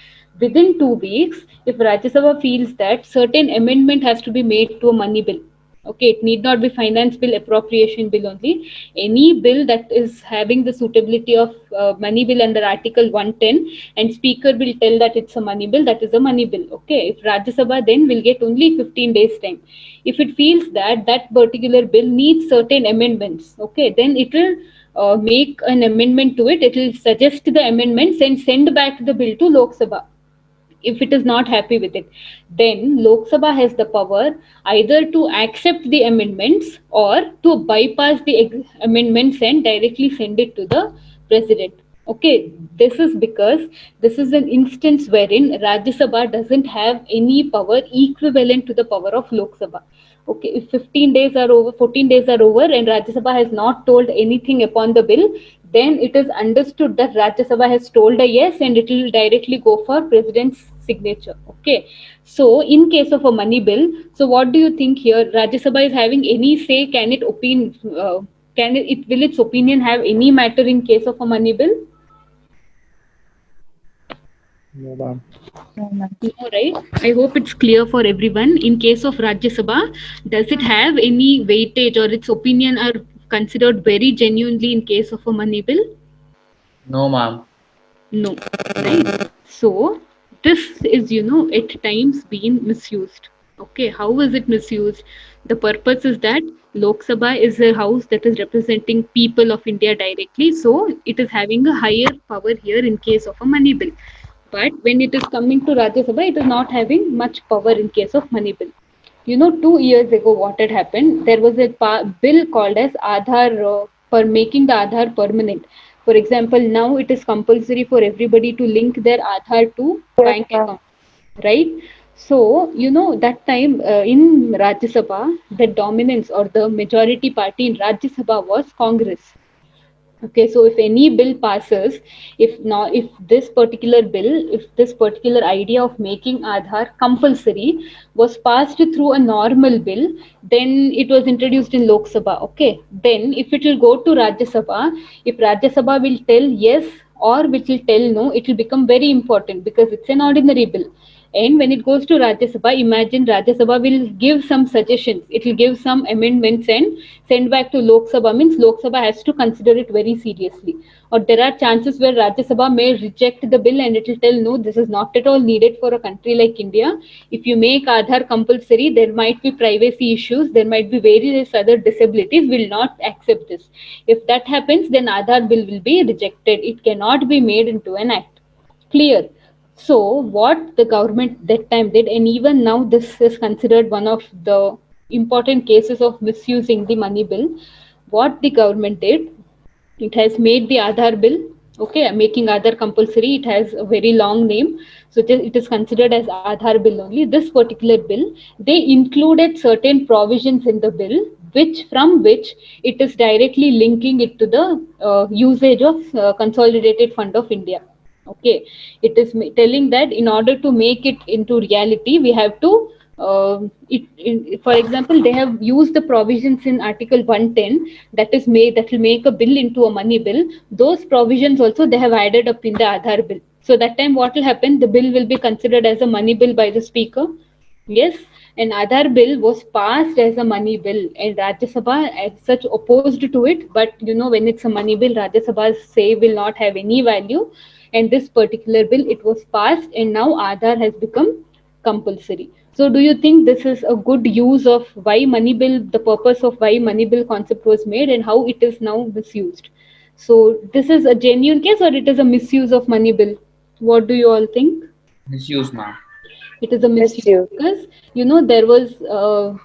Within 2 weeks, if Rajya Sabha feels that certain amendment has to be made to a money bill, Okay, it need not be finance bill, appropriation bill only. Any bill that is having the suitability of money bill under Article 110, and Speaker will tell that it's a money bill, that is a money bill. Okay, if Rajya Sabha then will get only 15 days time. If it feels that that particular bill needs certain amendments, okay, then it will make an amendment to it. It will suggest the amendments and send back the bill to Lok Sabha. If it is not happy with it, then Lok Sabha has the power either to accept the amendments or to bypass the amendments and directly send it to the president. Okay, this is because this is an instance wherein Rajya Sabha doesn't have any power equivalent to the power of Lok Sabha. Okay, if 15 days are over, 14 days are over, and Rajya Sabha has not told anything upon the bill, then it is understood that Rajya Sabha has told a yes, and it will directly go for president's signature. Okay, so in case of a money bill, so what do you think here? Rajya Sabha is having any say? Can it will its opinion have any matter in case of a money bill? No, ma'am. No, right? I hope it's clear for everyone. In case of Rajya Sabha, does it have any weightage or its opinion are considered very genuinely in case of a money bill? No, ma'am. No, right? So this is, at times being misused. Okay, how is it misused? The purpose is that Lok Sabha is a house that is representing people of India directly, so it is having a higher power here in case of a money bill. But when it is coming to Rajya Sabha, it is not having much power in case of money bill. 2 years ago, what had happened? There was a bill called as Aadhaar for making the Aadhaar permanent. For example, now it is compulsory for everybody to link their Aadhaar to Yes, bank ma'am. account, right? So, that time in Rajya Sabha, the dominance or the majority party in Rajya Sabha was Congress. Okay, so if any bill passes, if this particular bill, if this particular idea of making Aadhaar compulsory was passed through a normal bill, then it was introduced in Lok Sabha. Okay, then if it will go to Rajya Sabha, if Rajya Sabha will tell yes or which will tell no, it will become very important because it's an ordinary bill. And when it goes to Rajya Sabha, imagine Rajya Sabha will give some suggestions. It will give some amendments and send back to Lok Sabha. Means Lok Sabha has to consider it very seriously. Or there are chances where Rajya Sabha may reject the bill and it will tell no, this is not at all needed for a country like India. If you make Aadhaar compulsory, there might be privacy issues. There might be various other disabilities. Will not accept this. If that happens, then Aadhaar bill will be rejected. It cannot be made into an act. Clear. So what the government that time did, and even now this is considered one of the important cases of misusing the money bill. What the government did, it has made the Aadhaar bill, okay, making Aadhaar compulsory. It has a very long name, so it is considered as Aadhaar bill only. This particular bill, they included certain provisions in the bill, which it is directly linking it to the usage of Consolidated Fund of India. Okay, it is telling that in order to make it into reality, we have to for example, they have used the provisions in Article 110 that will make a bill into a money bill. Those provisions also they have added up in the Aadhaar bill. So that time, what will happen? The bill will be considered as a money bill by the speaker. Yes, an Aadhaar bill was passed as a money bill, and Rajya Sabha as such opposed to it. But when it's a money bill, Rajya Sabha's say will not have any value. And this particular bill, it was passed, and now Aadhaar has become compulsory. So, do you think this is a good use of why money bill, the purpose of why money bill concept was made, and how it is now misused? So, this is a genuine case, or it is a misuse of money bill? What do you all think? Misuse, ma'am. It is a misuse Misuse. because there was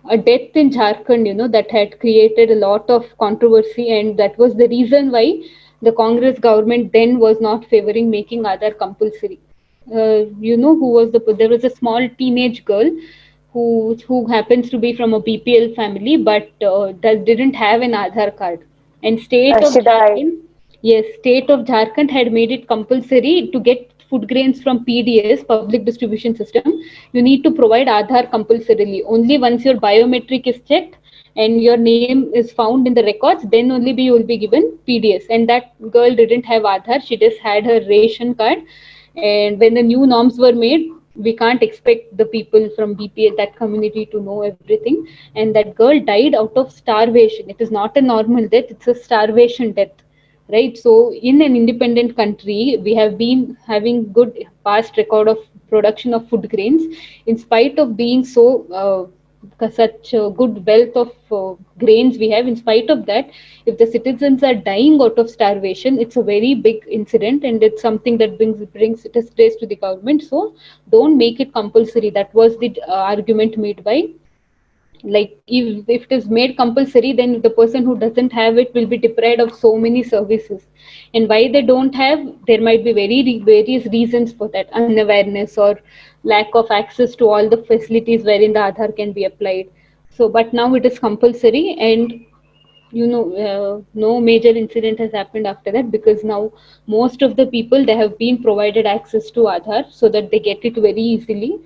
a death in Jharkhand, that had created a lot of controversy, and that was the reason why the Congress government then was not favoring making Aadhaar compulsory. Who was there was a small teenage girl who happens to be from a BPL family, but that didn't have an Aadhaar card, and state of She died. Jharkhand. Yes, state of Jharkhand had made it compulsory to get food grains from PDS, public distribution system. You need to provide Aadhaar compulsorily. Only once your biometric is checked and your name is found in the records, then only you will be given PDS. And that girl didn't have Aadhaar; she just had her ration card. And when the new norms were made, we can't expect the people from BPL, that community, to know everything. And that girl died out of starvation. It is not a normal death, it's a starvation death, right? So in an independent country, we have been having good past record of production of food grains, in spite of being so such a good wealth of grains we have. In spite of that, if the citizens are dying out of starvation, it's a very big incident, and it's something that brings distress to the government. So don't make it compulsory. That was the argument made by, like, if it is made compulsory, then the person who doesn't have it will be deprived of so many services. And why they don't have, there might be various reasons for that: unawareness or lack of access to all the facilities wherein the Aadhaar can be applied. So but now it is compulsory, and no major incident has happened after that, because now most of the people, they have been provided access to Aadhaar so that they get it very easily.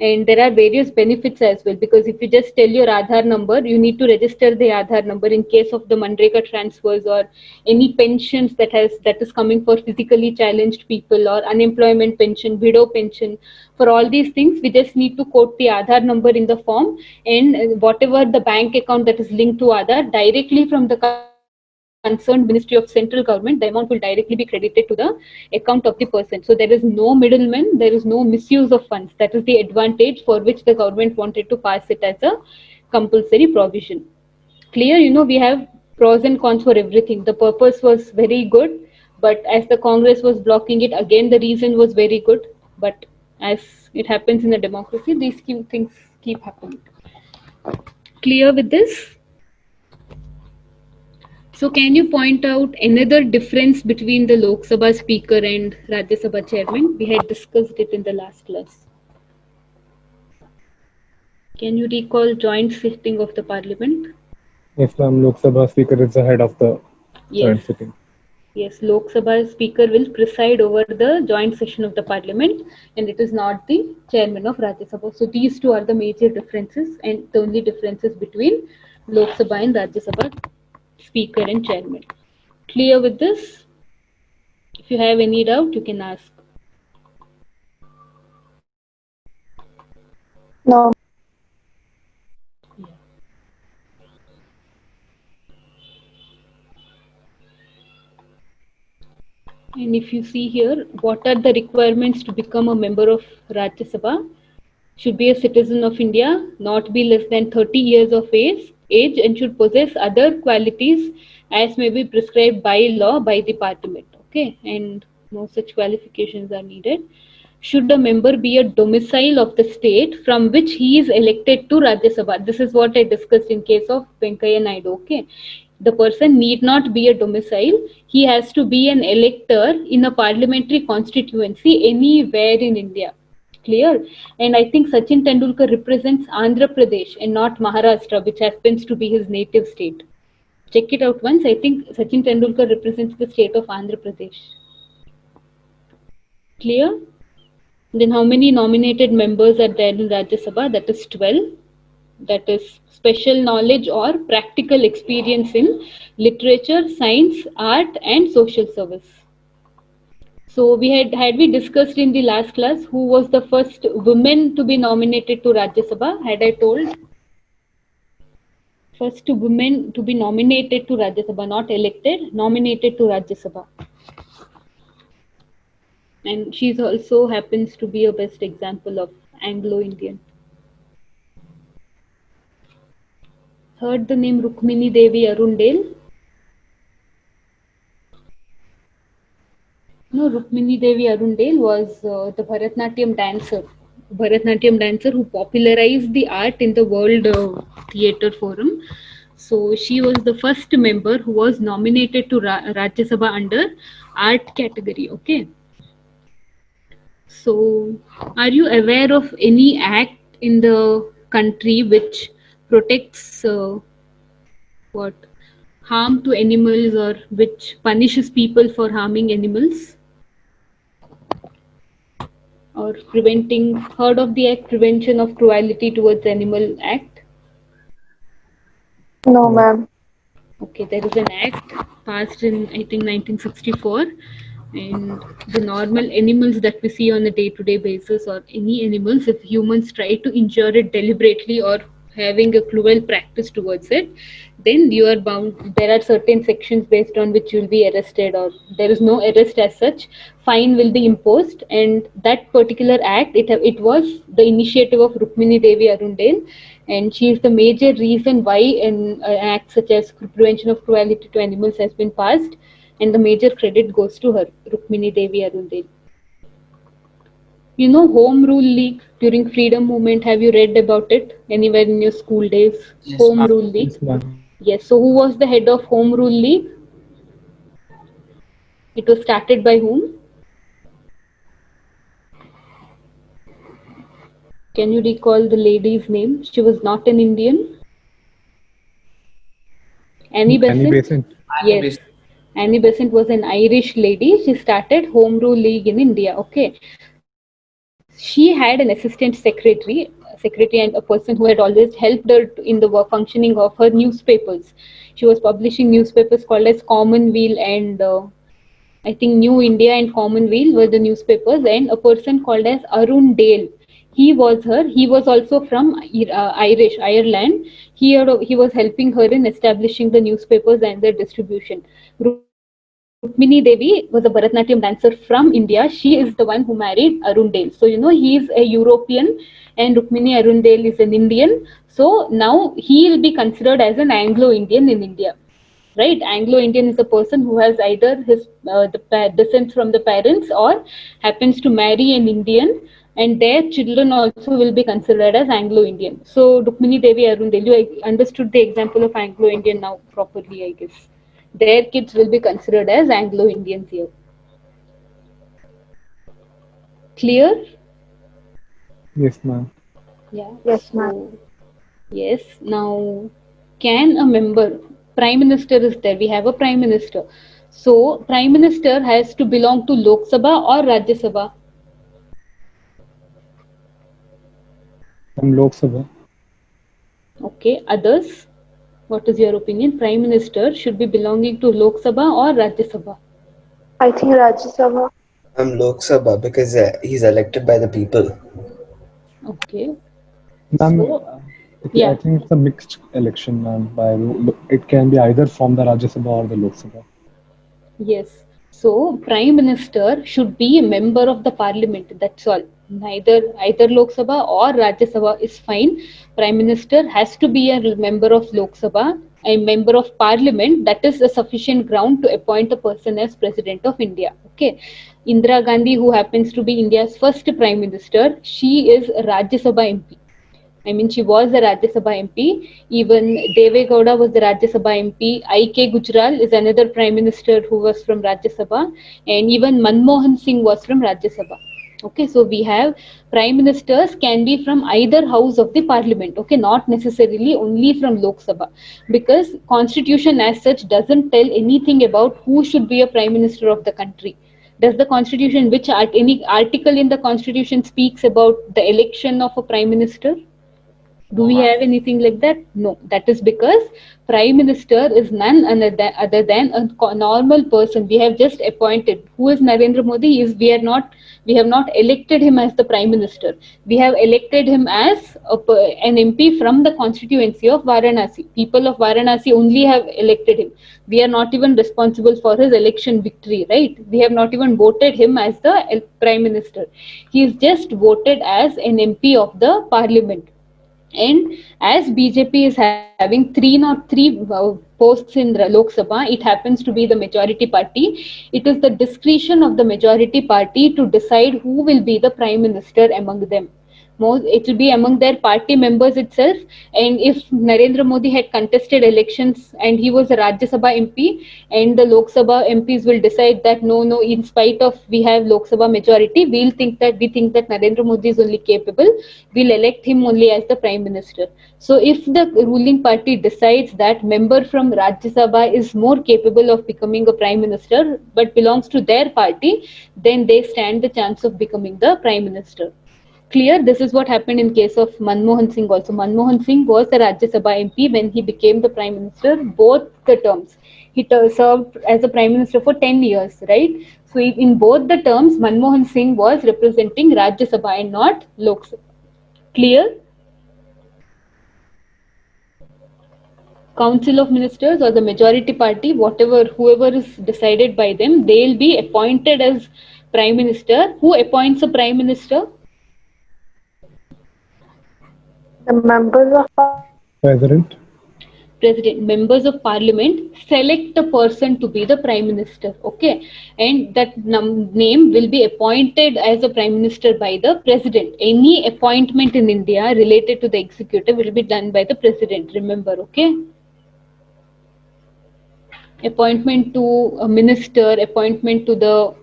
And there are various benefits as well, because if you just tell your Aadhaar number, you need to register the Aadhaar number in case of the Manrega transfers or any pensions that is coming for physically challenged people, or unemployment pension, widow pension. For all these things, we just need to quote the Aadhaar number in the form, and whatever the bank account that is linked to Aadhaar, directly from the concerned Ministry of Central Government, the amount will directly be credited to the account of the person. So there is no middleman, there is no misuse of funds. That is the advantage for which the government wanted to pass it as a compulsory provision. Clear? We have pros and cons for everything. The purpose was very good, but as the Congress was blocking it, again the reason was very good. But as it happens in a democracy, these things keep happening. Clear with this? So can you point out another difference between the Lok Sabha Speaker and Rajya Sabha Chairman? We had discussed it in the last class. Can you recall joint sitting of the Parliament? Yes, ma'am. Lok Sabha Speaker is the head of the Yes. joint sitting. Yes, Lok Sabha Speaker will preside over the joint session of the Parliament, and it is not the Chairman of Rajya Sabha. So these two are the major differences, and the only differences between Lok Sabha and Rajya Sabha Speaker and Chairman. Clear with this? If you have any doubt, you can ask. No. And if you see here, what are the requirements to become a member of Rajya Sabha? Should be a citizen of India, not be less than 30 years of age, and should possess other qualities as may be prescribed by law by the Parliament. Okay, and no such qualifications are needed. Should a member be a domicile of the state from which he is elected to Rajya Sabha? This is what I discussed in case of Venkaiah Naidu. Okay, the person need not be a domicile. He has to be an elector in a parliamentary constituency anywhere in India. Clear? And I think Sachin Tendulkar represents Andhra Pradesh and not Maharashtra, which happens to be his native state. Check it out once. I think Sachin Tendulkar represents the state of Andhra Pradesh. Clear? Then how many nominated members are there in Rajya Sabha? That is 12. That is special knowledge or practical experience in literature, science, art, and social service. So we had we discussed in the last class who was the first woman to be nominated to Rajya Sabha? Had I told? First woman to be nominated to Rajya Sabha, not elected, nominated to Rajya Sabha. And she also happens to be a best example of Anglo-Indian. Heard the name Rukmini Devi Arundale? No, Rukmini Devi Arundale was the Bharatnatyam dancer who popularized the art in the World Theatre Forum. So she was the first member who was nominated to Rajya Sabha under art category. Okay. So, are you aware of any act in the country which protects harm to animals, or which punishes people for harming animals? Or preventing, heard of the act Prevention of Cruelty Towards Animal Act? No, ma'am. Okay, there is an act passed in, I think, 1964, And the normal animals that we see on a day-to-day basis, or any animals, if humans try to injure it deliberately or having a cruel practice towards it, then you are bound. There are certain sections based on which you will be arrested, or there is no arrest as such. Fine will be imposed, and that particular act, it was the initiative of Rukmini Devi Arundel, and she is the major reason why an act such as prevention of cruelty to animals has been passed, and the major credit goes to her, Rukmini Devi Arundel. You know, Home Rule League during Freedom Movement. Have you read about it anywhere in your school days? Yes, Home ma'am. Rule League. Yes, ma'am. Yes. So, who was the head of Home Rule League? It was started by whom? Can you recall the lady's name? She was not an Indian. Annie Annie Besant? Besant. Annie Yes. Annie Besant was an Irish lady. She started Home Rule League in India. Okay. She had an assistant secretary and a person who had always helped her in the functioning of her newspapers. She was publishing newspapers called as Commonweal and I think New India and Commonweal were the newspapers, and a person called as Arun Dale. He was also from Ireland. He was helping her in establishing the newspapers and their distribution. Rukmini Devi was a Bharatanatyam dancer from India. She is the one who married Arundel. So, you know, he is a European and Rukmini Arundel is an Indian. So, now he will be considered as an Anglo-Indian in India. Right? Anglo-Indian is a person who has either his descent from the parents or happens to marry an Indian, and their children also will be considered as Anglo-Indian. So, Rukmini Devi Arundel, you understood the example of Anglo-Indian now properly, I guess. Their kids will be considered as Anglo-Indians here. Clear? Yes, ma'am. Yeah. Yes, ma'am. So, yes. Now, can a member, Prime Minister is there, we have a Prime Minister. So, Prime Minister has to belong to Lok Sabha or Rajya Sabha? From Lok Sabha. Okay. Others? What is your opinion? Prime Minister should be belonging to Lok Sabha or Rajya Sabha? I think Rajya Sabha. Lok Sabha because he's elected by the people. Okay. Ma'am, So, I yeah. think it's a mixed election, ma'am. It can be either from the Rajya Sabha or the Lok Sabha. Yes. So Prime Minister should be a member of the Parliament. That's all. Either Lok Sabha or Rajya Sabha is fine. Prime Minister has to be a member of Lok Sabha, a member of Parliament. That is a sufficient ground to appoint a person as President of India. Okay. Indira Gandhi, who happens to be India's first Prime Minister, she is a Rajya Sabha MP. I mean, she was the Rajya Sabha MP. Even Deve Gowda was the Rajya Sabha MP. I.K. Gujral is another Prime Minister who was from Rajya Sabha. And even Manmohan Singh was from Rajya Sabha. Okay, so we have Prime Ministers can be from either house of the Parliament. Okay, not necessarily only from Lok Sabha. Because Constitution as such doesn't tell anything about who should be a Prime Minister of the country. Does the Constitution, any article in the Constitution speaks about the election of a Prime Minister? Do we have anything like that? No. That is because Prime Minister is none other than a normal person. We have just appointed. Who is Narendra Modi? We have not elected him as the Prime Minister. We have elected him as an MP from the constituency of Varanasi. People of Varanasi only have elected him. We are not even responsible for his election victory, right? We have not even voted him as the Prime Minister. He is just voted as an MP of the Parliament. And as BJP is having 303 posts in the Lok Sabha, it happens to be the majority party. It is the discretion of the majority party to decide who will be the Prime Minister among them. It will be among their party members itself. And if Narendra Modi had contested elections and he was a Rajya Sabha MP, and the Lok Sabha MPs will decide that no, in spite of we have Lok Sabha majority, we think that Narendra Modi is only capable, we'll elect him only as the Prime Minister. So if the ruling party decides that member from Rajya Sabha is more capable of becoming a Prime Minister but belongs to their party, then they stand the chance of becoming the Prime Minister. Clear? This is what happened in case of Manmohan Singh also. Manmohan Singh was a Rajya Sabha MP when he became the Prime Minister, both the terms. He served as a Prime Minister for 10 years, right? So in both the terms, Manmohan Singh was representing Rajya Sabha and not Lok Sabha. Clear? Council of Ministers or the majority party, whoever is decided by them, they'll be appointed as Prime Minister. Who appoints a Prime Minister? The members of President. President. Members of Parliament select a person to be the Prime Minister. Okay, and that name will be appointed as a Prime Minister by the President. Any appointment in India related to the executive will be done by the President. Remember, okay? Appointment to a minister, appointment to the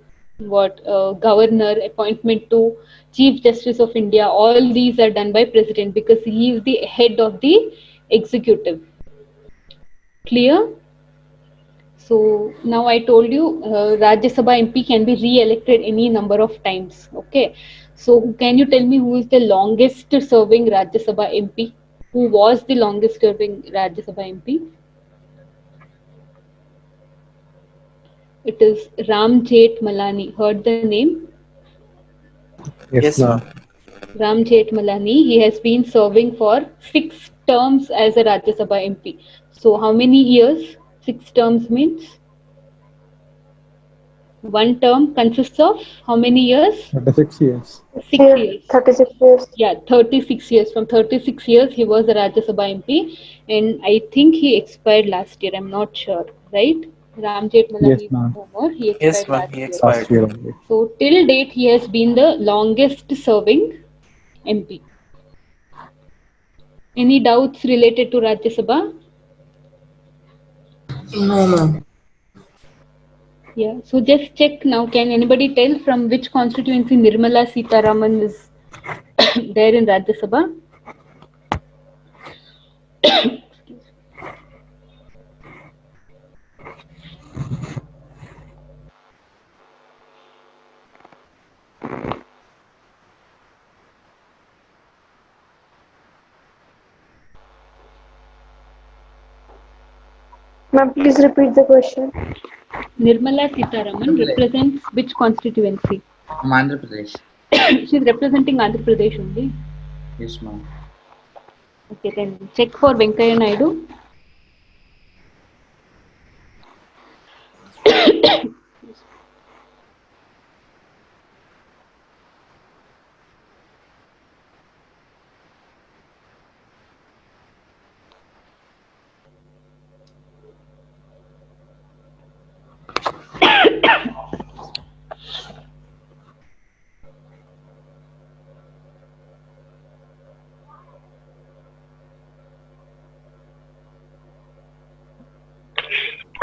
governor, appointment to Chief Justice of India, all these are done by President because he is the head of the executive. Clear? So now I told you Rajya Sabha MP can be re-elected any number of times. Okay. So can you tell me who is the longest serving Rajya Sabha MP? Who was the longest serving Rajya Sabha MP? It is Ram Jethmalani. Heard the name? Yes, ma'am. Ram Jethmalani. He has been serving for 6 terms as a Rajya Sabha MP. So how many years? 6 terms means? One term consists of how many years? 36 years. 6 years. 36 years. Yeah, 36 years. From 36 years, he was a Rajya Sabha MP, and I think he expired last year. I'm not sure, right? Ram Jethmalani Yes, is ma'am. no more. He expired Yes, ma'am. last He year. Last year only. So till date, he has been the longest serving MP. Any doubts related to Rajya Sabha? No, ma'am. Yeah. So just check now. Can anybody tell from which constituency Nirmala Sitharaman is there in Rajya Sabha? Ma'am, please repeat the question. Nirmala Sitharaman represents which constituency? From Andhra Pradesh. She's representing Andhra Pradesh only. Yes, ma'am. Okay, then check for Venkaiah Naidu.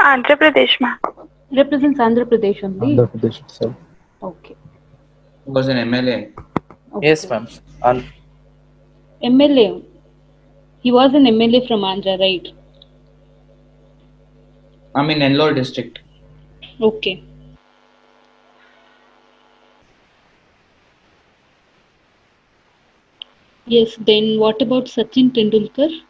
Andhra Pradesh, ma'am. Represents Andhra Pradesh only. Andhra Pradesh itself. Okay. He was an MLA. Okay. Yes, ma'am. MLA. He was an MLA from Andhra, right? I'm in Ennore district. Okay. Yes, then what about Sachin Tendulkar?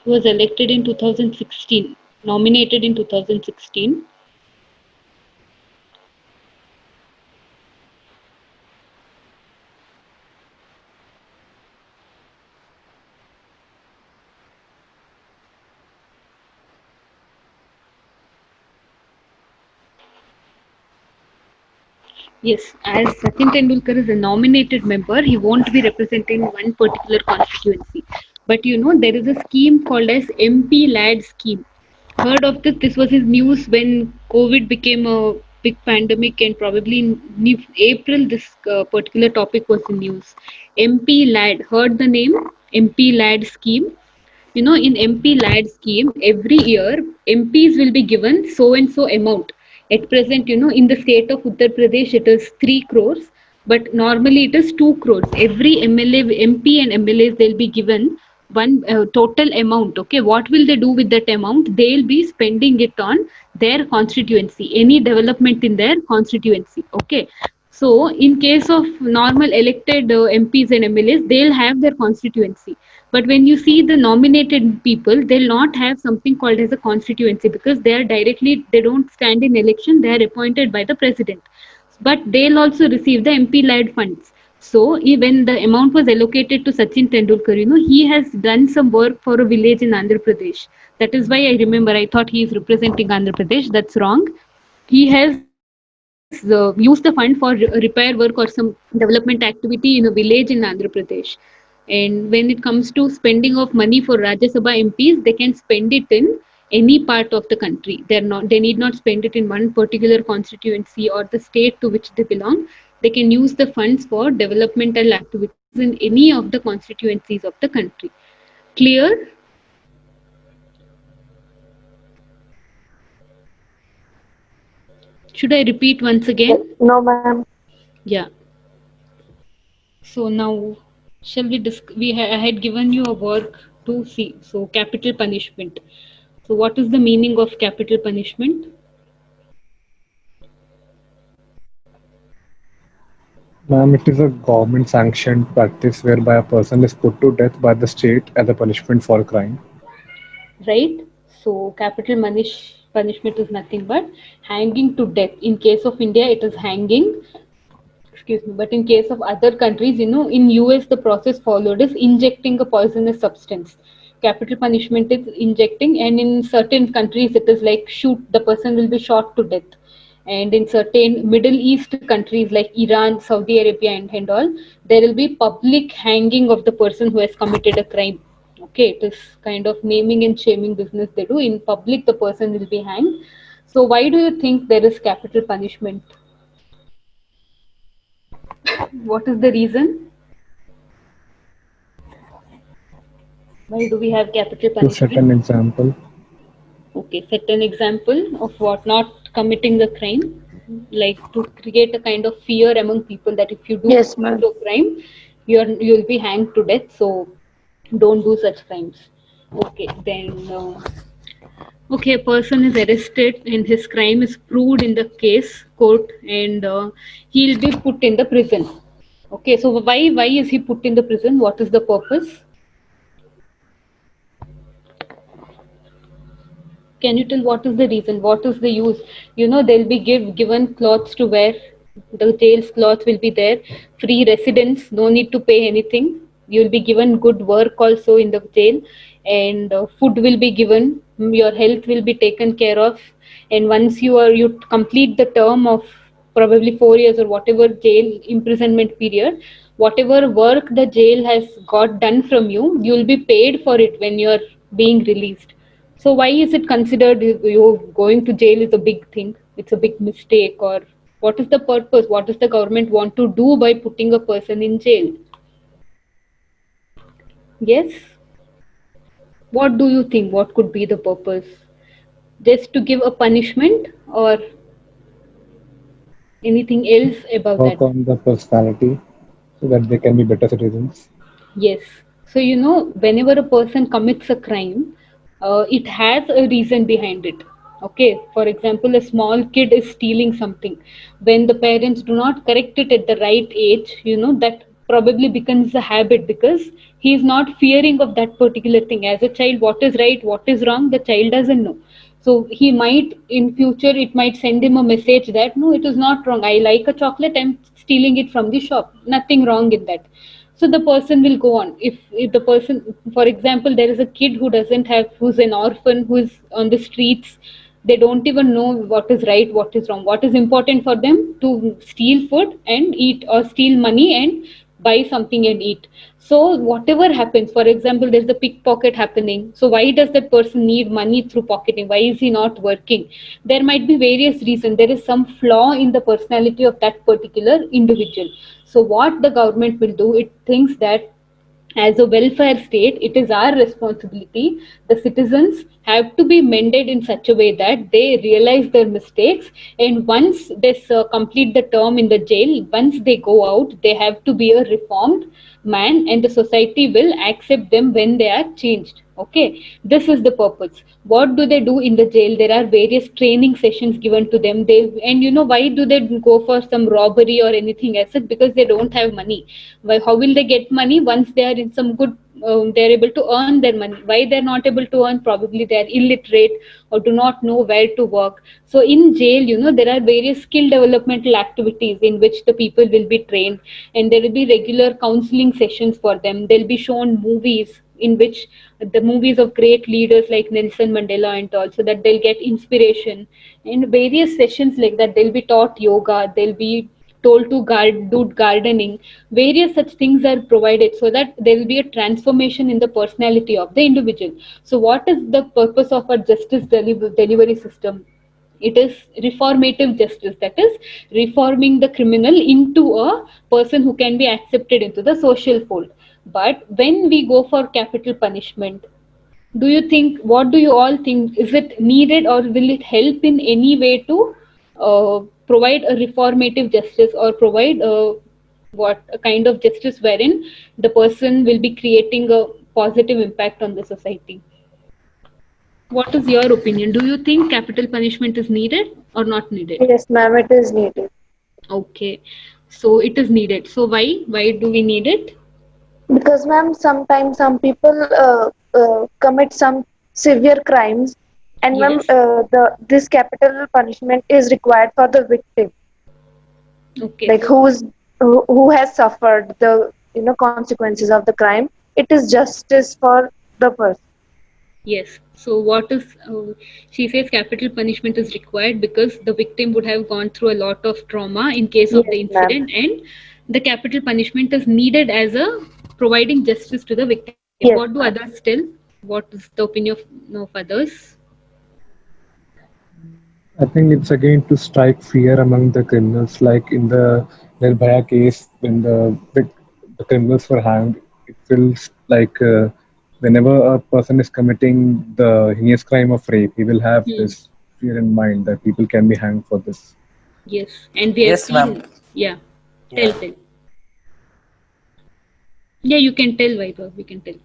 He was elected in 2016, nominated in 2016. Yes, as Sachin Tendulkar is a nominated member, he won't be representing one particular constituency. But you know, there is a scheme called as MP Lad scheme. Heard of this? This was his news when COVID became a big pandemic, and probably in April, this particular topic was in news. MP Lad, heard the name? MP Lad scheme. You know, in MP Lad scheme, every year MPs will be given so and so amount. At present, you know, in the state of Uttar Pradesh, it is 3 crores. but normally it is 2 crores. Every MLA, MP and MLAs, they'll be given one total amount. Okay, what will they do with that amount? They'll be spending it on their constituency, any development in their constituency. Okay, so in case of normal elected MPs and MLAs, they'll have their constituency. But when you see the nominated people, they'll not have something called as a constituency, because they are directly, they don't stand in election, they are appointed by the president. But they'll also receive the MP-led funds. So when the amount was allocated to Sachin Tendulkar, he has done some work for a village in Andhra Pradesh. That is why I remember, I thought he is representing Andhra Pradesh. That's wrong. He has used the fund for repair work or some development activity in a village in Andhra Pradesh. And when it comes to spending of money for Rajya Sabha MPs, they can spend it in any part of the country. They need not spend it in one particular constituency or the state to which they belong. They can use the funds for developmental activities in any of the constituencies of the country. Clear? Should I repeat once again? No, ma'am. Yeah. So now, shall we I had given you a work to see. So capital punishment. So what is the meaning of capital punishment? Ma'am, it is a government sanctioned practice whereby a person is put to death by the state as a punishment for a crime. Right? So capital punishment is nothing but hanging to death. In case of India, it is hanging. Excuse me. But in case of other countries, in US, the process followed is injecting a poisonous substance. Capital punishment is injecting, and in certain countries, it is like the person will be shot to death. And in certain Middle East countries like Iran, Saudi Arabia, and all, there will be public hanging of the person who has committed a crime. Okay, it is kind of naming and shaming business they do. In public, the person will be hanged. So why do you think there is capital punishment? What is the reason? Why do we have capital To set an punishment? example, Okay, set an example of what? Not committing the crime, like to create a kind of fear among people that if you do Yes, ma'am. a crime, you'll be hanged to death. So don't do such crimes. Okay, then okay, a person is arrested and his crime is proved in the case court, and he'll be put in the prison. Okay, so why is he put in the prison? What is the purpose? Can you tell what is the reason? What is the use? They'll be given clothes to wear. The jail's clothes will be there. Free residence, no need to pay anything. You'll be given good work also in the jail, and food will be given. Your health will be taken care of. And once you complete the term of probably 4 years or whatever jail imprisonment period, whatever work the jail has got done from you, you'll be paid for it when you're being released. So why is it considered you going to jail is a big thing? It's a big mistake, or what is the purpose? What does the government want to do by putting a person in jail? Yes? What do you think? What could be the purpose? Just to give a punishment or anything else above work that? on the personality so that they can be better citizens. Yes. So, whenever a person commits a crime, it has a reason behind it. Okay. For example, a small kid is stealing something. When the parents do not correct it at the right age, that probably becomes a habit, because he is not fearing of that particular thing. As a child, what is right, what is wrong, the child doesn't know. So he might, in future, it might send him a message that, no, it is not wrong. I like a chocolate, I'm stealing it from the shop. Nothing wrong in that. So the person will go on. If the person, for example, there is a kid who's an orphan, who is on the streets, they don't even know what is right, what is wrong. What is important for them? To steal food and eat, or steal money and buy something and eat. So whatever happens, for example, there's a pickpocket happening. So why does that person need money through pocketing? Why is he not working? There might be various reasons. There is some flaw in the personality of that particular individual. So what the government will do, it thinks that as a welfare state, it is our responsibility. The citizens have to be mended in such a way that they realize their mistakes, and once they complete the term in the jail, once they go out, they have to be a reformed man, and the society will accept them when they are changed. Okay, this is the purpose. What do they do in the jail? There are various training sessions given to them. They, and you know, why do they go for some robbery or anything as such? Because they don't have money. Why, how will they get money once they are in some good, they're able to earn their money? Why they're not able to earn? Probably they're illiterate or do not know where to work. So in jail, you know, there are various skill developmental activities in which the people will be trained, and there will be regular counseling sessions for them. They'll be shown movies in which the movies of great leaders like Nelson Mandela and all, so that they'll get inspiration. In various sessions like that, they'll be taught yoga, they'll be told to do gardening. Various such things are provided so that there will be a transformation in the personality of the individual. So what is the purpose of a justice delivery system? It is reformative justice, that is reforming the criminal into a person who can be accepted into the social fold. But when we go for capital punishment, do you think, what do you all think, is it needed or will it help in any way to provide a reformative justice, or provide what a kind of justice wherein the person will be creating a positive impact on the society? What is your opinion? Do you think capital punishment is needed or not needed? Yes, ma'am, it is needed. Okay, so it is needed. So why do we need it? Because, ma'am, sometimes some people commit some severe crimes, and ma'am, Yes. this capital punishment is required for the victim, Okay. like who has suffered the consequences of the crime. It is justice for the person. Yes. So what is, she says capital punishment is required because the victim would have gone through a lot of trauma in case of the Yes, ma'am. incident, and the capital punishment is needed as a providing justice to the victim. Yes, What do ma'am. others tell? What is the opinion of others? I think it's again to strike fear among the criminals, like in the Nirbhaya case, when the criminals were hanged. It feels like whenever a person is committing the heinous crime of rape, he will have Hmm. this fear in mind that people can be hanged for this. Yes, and we have Yes, ma'am. seen. Yeah. Yeah. Tell. Yeah, you can tell, Vaibhav. We can tell.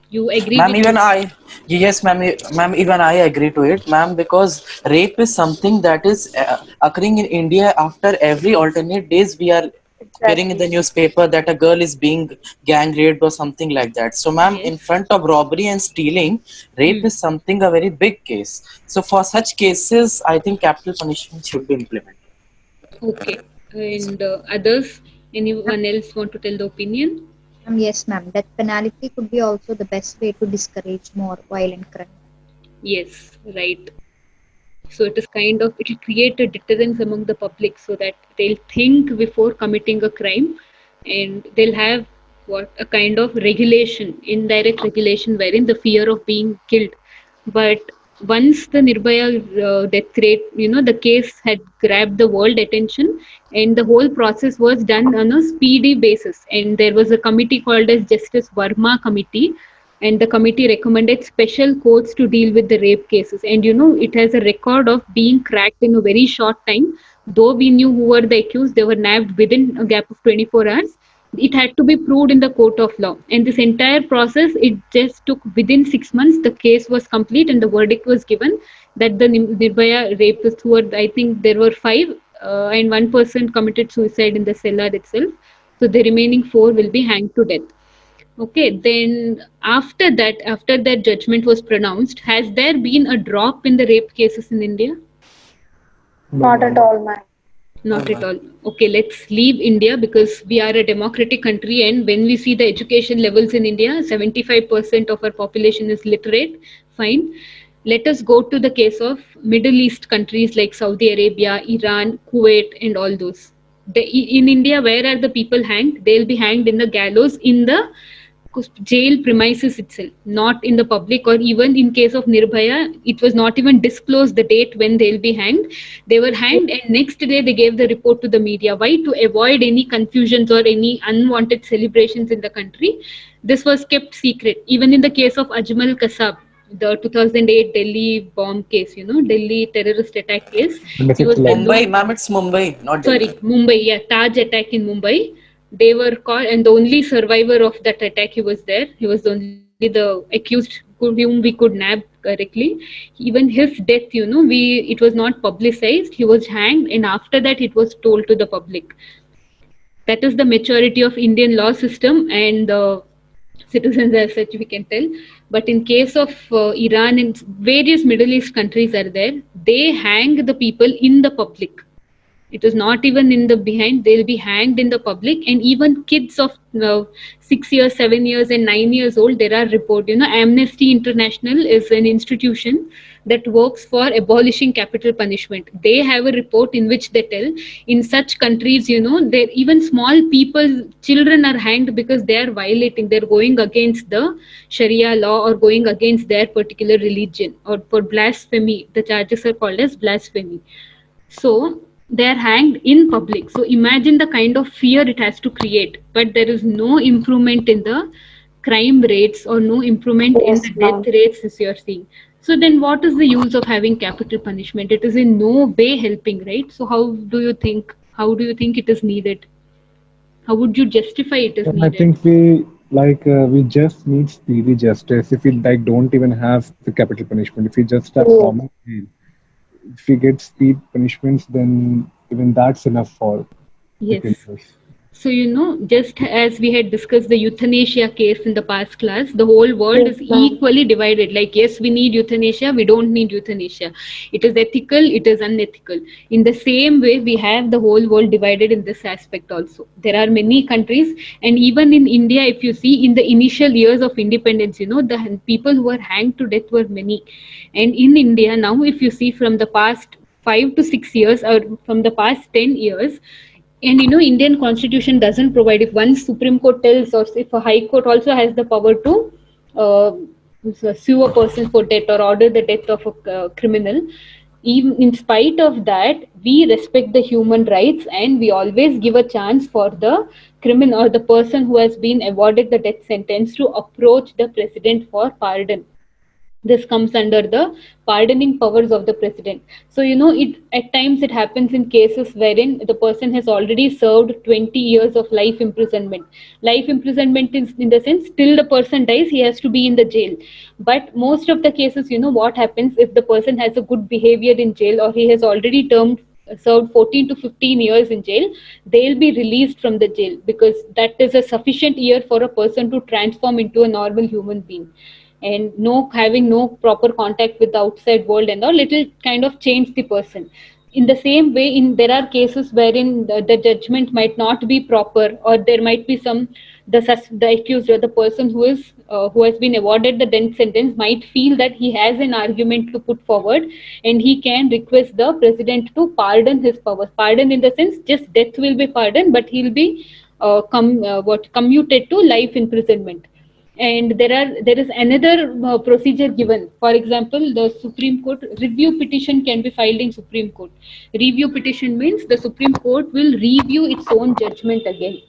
You agree Ma'am, with even me? yes, ma'am, even I agree to it, ma'am, because rape is something that is occurring in India after every alternate days. We are hearing in the Exactly. newspaper that a girl is being gang raped or something like that. So, ma'am, Yes. in front of robbery and stealing, rape Hmm. is something a very big case. So, for such cases, I think capital punishment should be implemented. Okay. And others, anyone else want to tell the opinion? Yes, ma'am. Death penalty could be also the best way to discourage more violent crime. Yes, right. So it is kind of, it will create a deterrence among the public so that they'll think before committing a crime, and they'll have what a kind of regulation, indirect regulation, wherein the fear of being killed. But once the Nirbhaya death rate, you know, the case had grabbed the world attention, and the whole process was done on a speedy basis. And there was a committee called as Justice Verma Committee, and the committee recommended special courts to deal with the rape cases. And you know, it has a record of being cracked in a very short time. Though we knew who were the accused, they were nabbed within a gap of 24 hours. It had to be proved in the court of law, and this entire process, it just took within 6 months. The case was complete, and the verdict was given that the Nirbhaya rapists, who were, I think there were five, and one person committed suicide in the cellar itself. So the remaining four will be hanged to death. Okay, then after that judgment was pronounced, has there been a drop in the rape cases in India? No, Not at ma'am. all, ma'am. Not at all. Okay, let's leave India because we are a democratic country, and when we see the education levels in India, 75% of our population is literate. Fine. Let us go to the case of Middle East countries like Saudi Arabia, Iran, Kuwait, and all those. In India, where are the people hanged? They'll be hanged in the gallows in the jail premises itself, not in the public. Or even in case of Nirbhaya, it was not even disclosed the date when they'll be hanged. They were hanged, and next day they gave the report to the media. Why? To avoid any confusions or any unwanted celebrations in the country. This was kept secret. Even in the case of Ajmal Kasab, the 2008 Delhi bomb case, Delhi terrorist attack case, he was well Mumbai, known. ma'am, it's Mumbai, not Sorry, Delhi. Mumbai, yeah, Taj attack in Mumbai. They were caught, and the only survivor of that attack, he was there. He was only the accused whom we could nab correctly. Even his death, it was not publicized. He was hanged, and after that, it was told to the public. That is the maturity of Indian law system and the citizens as such, we can tell. But in case of Iran and various Middle East countries are there, they hang the people in the public. It is not even in the behind, they'll be hanged in the public. And even kids of 6 years, 7 years and 9 years old, there are reports. Amnesty International is an institution that works for abolishing capital punishment. They have a report in which they tell in such countries, there even small people, children are hanged because they are violating, they're going against the Sharia law or going against their particular religion, or for blasphemy. The charges are called as blasphemy. So they are hanged in public. So imagine the kind of fear it has to create. But there is no improvement in the crime rates or no improvement in the death rates as you're seeing. So then what is the use of having capital punishment? It is in no way helping, right? So how do you think it is needed? How would you justify it is I needed? think we just need speedy justice. If we don't even have the capital punishment, if we just have common jail, if we get speed punishments, then even that's enough for the Yes. criminals. So, just as we had discussed the euthanasia case in the past class, the whole world is equally divided. Like, yes, we need euthanasia, we don't need euthanasia. It is ethical, it is unethical. In the same way, we have the whole world divided in this aspect also. There are many countries, and even in India, if you see, in the initial years of independence, the people who were hanged to death were many. And in India, now, if you see from the past 5 to 6 years or from the past 10 years, and Indian constitution doesn't provide, if one Supreme Court tells, or if a High Court also has the power to uh, sue a person for death or order the death of a criminal. Even in spite of that, we respect the human rights, and we always give a chance for the criminal or the person who has been awarded the death sentence to approach the president for pardon. This comes under the pardoning powers of the president. So it at times it happens in cases wherein the person has already served 20 years of life imprisonment. Life imprisonment is in the sense till the person dies he has to be in the jail. But most of the cases, what happens if the person has a good behavior in jail, or he has already served 14 to 15 years in jail, they'll be released from the jail, because that is a sufficient year for a person to transform into a normal human being. And having no proper contact with the outside world and all, it'll kind of change the person. In the same way, there are cases wherein the judgment might not be proper, or there might be the accused or the person who has been awarded the death sentence might feel that he has an argument to put forward, and he can request the president to pardon his powers. Pardon in the sense just death will be pardoned, but he'll be commuted to life imprisonment. And there is another procedure given. For example, the Supreme Court review petition can be filed in Supreme Court. Review petition means the Supreme Court will review its own judgment again.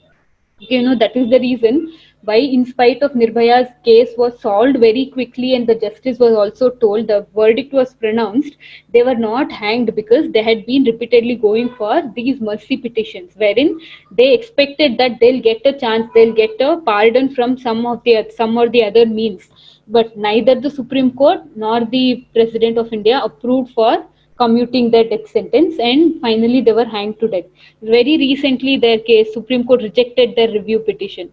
That is the reason why, in spite of Nirbhaya's case was solved very quickly and the justice was also told, the verdict was pronounced, they were not hanged, because they had been repeatedly going for these mercy petitions, wherein they expected that they'll get a chance, they'll get a pardon from some or the other means. But neither the Supreme Court nor the President of India approved for commuting their death sentence, and finally they were hanged to death. Very recently, their case, Supreme Court rejected their review petition,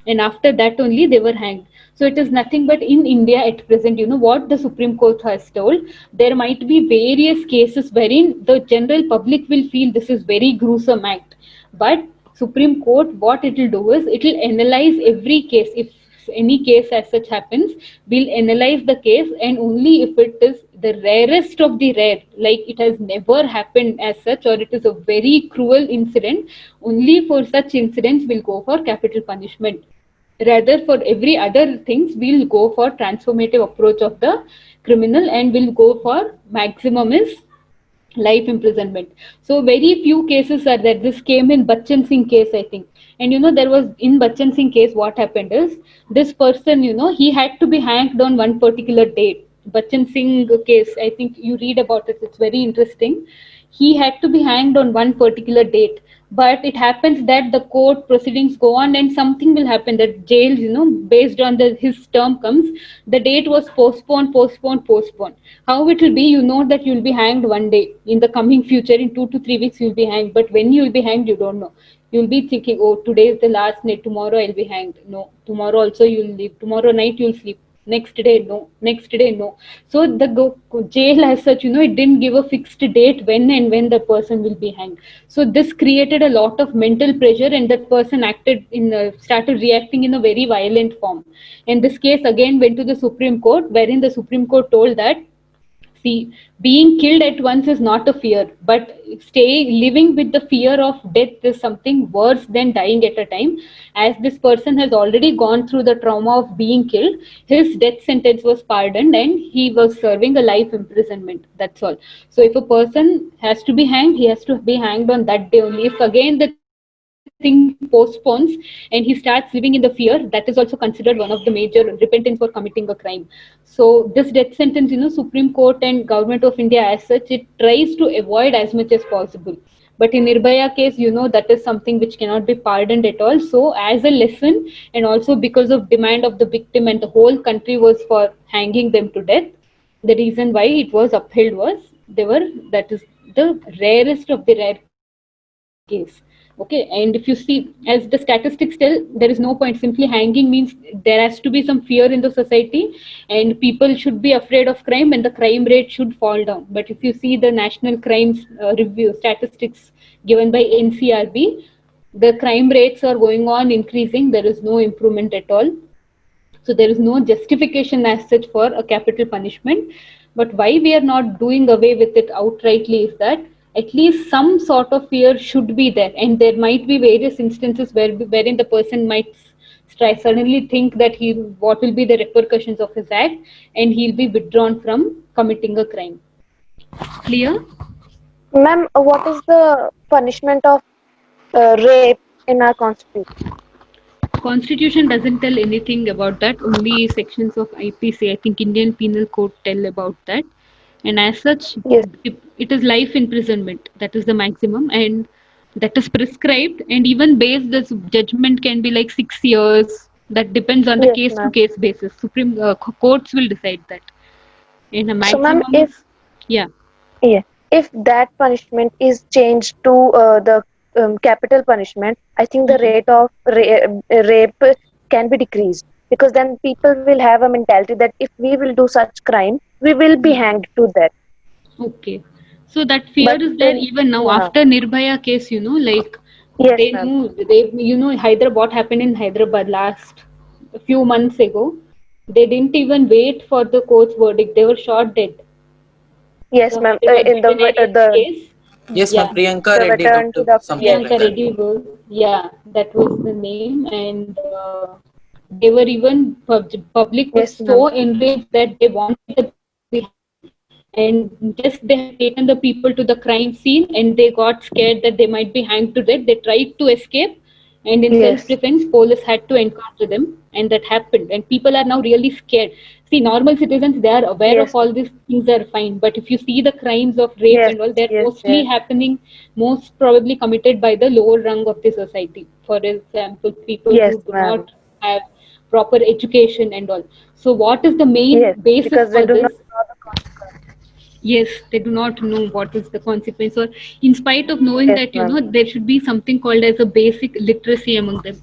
and after that only they were hanged. So it is nothing but, in India at present, what the Supreme Court has told, there might be various cases wherein the general public will feel this is very gruesome act, but Supreme Court, what it will do is, it will analyze every case. If any case as such happens, we'll analyze the case, and only if it is the rarest of the rare, like it has never happened as such, or it is a very cruel incident, only for such incidents we'll go for capital punishment. Rather, for every other things, we'll go for transformative approach of the criminal, and we'll go for maximum is life imprisonment. So very few cases are there. This came in Bachchan Singh case, I think. And there was in Bachchan Singh case, what happened is this person, he had to be hanged on one particular date. Bachchan Singh case, I think you read about it. It's very interesting. He had to be hanged on one particular date, but it happens that the court proceedings go on and something will happen that jail, based on his term comes, the date was postponed. How it will be, that you will be hanged one day in the coming future, in 2 to 3 weeks you will be hanged, but when you will be hanged you don't know. You'll be thinking, oh, today is the last night, tomorrow I'll be hanged. No, tomorrow also you'll leave, tomorrow night you'll sleep, next day no, next day no. So the jail as such, it didn't give a fixed date when the person will be hanged. So this created a lot of mental pressure, and that person started reacting in a very violent form. And this case again went to the Supreme Court, wherein the Supreme Court told that, see, being killed at once is not a fear, but living with the fear of death is something worse than dying at a time. As this person has already gone through the trauma of being killed, his death sentence was pardoned and he was serving a life imprisonment. That's all. So if a person has to be hanged, he has to be hanged on that day only. If again the thing postpones and he starts living in the fear, that is also considered one of the major repentance for committing a crime. So this death sentence, Supreme Court and Government of India as such, it tries to avoid as much as possible. But in Nirbhaya case, that is something which cannot be pardoned at all. So as a lesson, and also because of demand of the victim and the whole country was for hanging them to death, the reason why it was upheld was that is the rarest of the rare case. Okay, and if you see, as the statistics tell, there is no point. Simply hanging means there has to be some fear in the society, and people should be afraid of crime, and the crime rate should fall down. But if you see the national crimes review statistics given by NCRB, the crime rates are going on increasing. There is no improvement at all. So there is no justification as such for a capital punishment. But why we are not doing away with it outrightly is that at least some sort of fear should be there, and there might be various instances wherein the person might suddenly think that what will be the repercussions of his act, and he'll be withdrawn from committing a crime. Clear? Ma'am, what is the punishment of rape in our constitution? Constitution doesn't tell anything about that. Only sections of IPC, I think Indian Penal Code, tell about that. And as such, Yes. it is life imprisonment. That is the maximum, and that is prescribed. And even based, this judgment can be like 6 years. That depends on the Yes, case to ma'am. case basis. Supreme courts will decide that. In a So, ma'am, maximum, yeah. if that punishment is changed to the capital punishment, I think the rate of rape can be decreased, because then people will have a mentality that if we will do such crime, we will be hanged to death. Okay. So that fear But is there then, even now yeah. after Nirbhaya case, like Yes, they ma'am. knew, Hyderabad, what happened in Hyderabad last a few months ago. They didn't even wait for the court's verdict. They were shot dead. Yes, The ma'am. Hyderabad In the veterinarian's case. Yes, Yeah. ma'am. Priyanka the Reddy, maternity doctor, doctor. something Yes. like Priyanka that. Reddy was, that was the name, and they were even public was Yes, ma'am. so enraged that they wanted the guy to be hanged, and just they had taken the people to the crime scene, and they got scared that they might be hanged to death. They tried to escape, and in Yes. self-defense, police had to encounter them, and that happened. And people are now really scared. See, normal citizens, they are aware Yes. of all these things are fine, but if you see the crimes of rape Yes. and all, they're Yes. mostly Yes. happening, most probably committed by the lower rung of the society. For example, people Yes, who do ma'am. not have proper education and all. So what is the main Yes, basis because they for do not this? know the consequences. Yes, they do not know what is the consequence, or in spite of knowing Yes, that, ma'am. there should be something called as a basic literacy among them,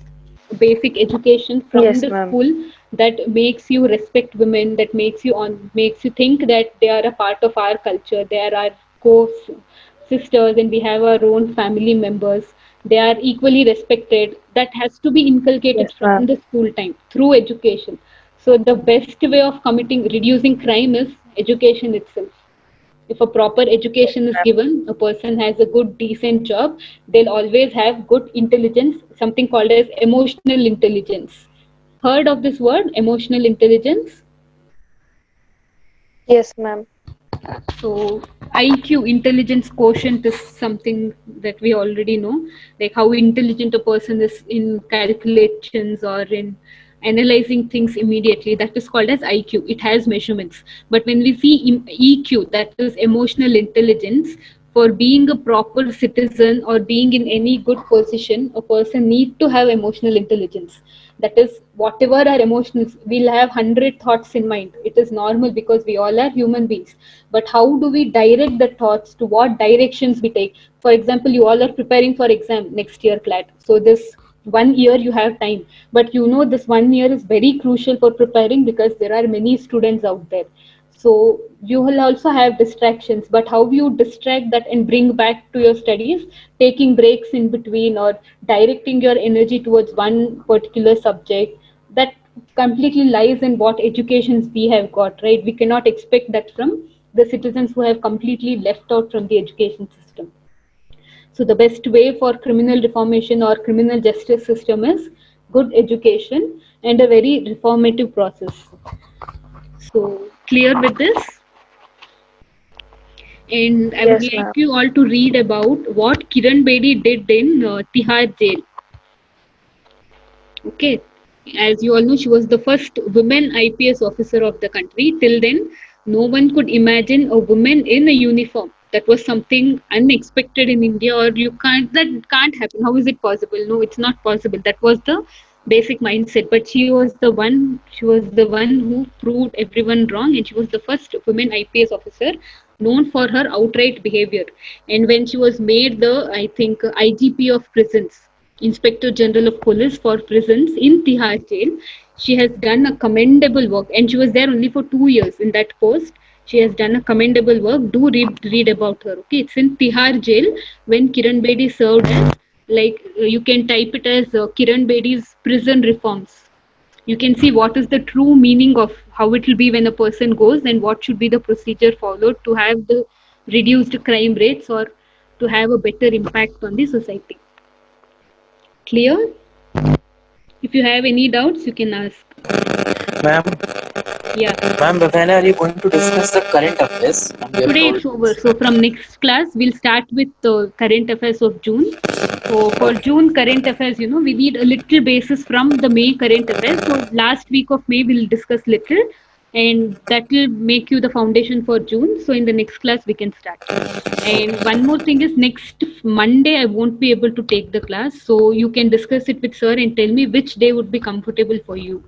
basic education from Yes, the ma'am. school, that makes you respect women, that makes you think that they are a part of our culture, they are our co-sisters, and we have our own family members. They are equally respected. That has to be Yes, inculcated from ma'am. the school time through education. So the best way of reducing crime is education itself. If a proper Yes, education is ma'am. given, a person has a good decent job, they'll always have good intelligence, something called as emotional intelligence. heard of this word, emotional intelligence? Yes, ma'am. So IQ, intelligence quotient, is something that we already know, like how intelligent a person is in calculations or in analyzing things immediately. That is called as IQ. It has measurements. But when we see EQ, that is emotional intelligence, for being a proper citizen or being in any good position, a person need to have emotional intelligence. That is, whatever our emotions, we'll have 100 thoughts in mind. It is normal because we all are human beings. But how do we direct the thoughts, to what directions we take? For example, you all are preparing for exam next year, CLAT. So this 1 year you have time, but you know this 1 year is very crucial for preparing because there are many students out there. So you will also have distractions, but how you distract that and bring back to your studies, taking breaks in between or directing your energy towards one particular subject, that completely lies in what educations we have got, right? We cannot expect that from the citizens who have completely left out from the education system. So the best way for criminal reformation or criminal justice system is good education and a very reformative process. So clear with this? And I would Yes, like ma'am. you all to read about what Kiran Bedi did in Tihar jail. Okay, as you all know, she was the first woman IPS officer of the country. Till then, no one could imagine a woman in a uniform. That was something unexpected in India, or that can't happen. How is it possible? No, it's not possible. That was the basic mindset. But she was the one who proved everyone wrong, and she was the first woman IPS officer known for her outright behavior. And when she was made the, I think, IGP of prisons, Inspector General of Police for prisons in Tihar jail. She has done a commendable work, and she was there only for 2 years in that post. She has done a commendable work. Do read about her. Okay, it's in Tihar jail when Kiran Bedi served as, like, you can type it as Kiran Bedi's prison reforms. You can see what is the true meaning of how it will be when a person goes, and what should be the procedure followed to have the reduced crime rates or to have a better impact on the society. Clear? If you have any doubts, you can ask. Ma'am, Yeah. ma'am, when are you going to discuss the current affairs? We have Today told it's over. So from next class, we'll start with the current affairs of June. So for June current affairs, we need a little basis from the May current affairs. So last week of May, we'll discuss little, and that will make you the foundation for June. So in the next class, we can start. And one more thing is, next Monday, I won't be able to take the class. So you can discuss it with sir and tell me which day would be comfortable for you.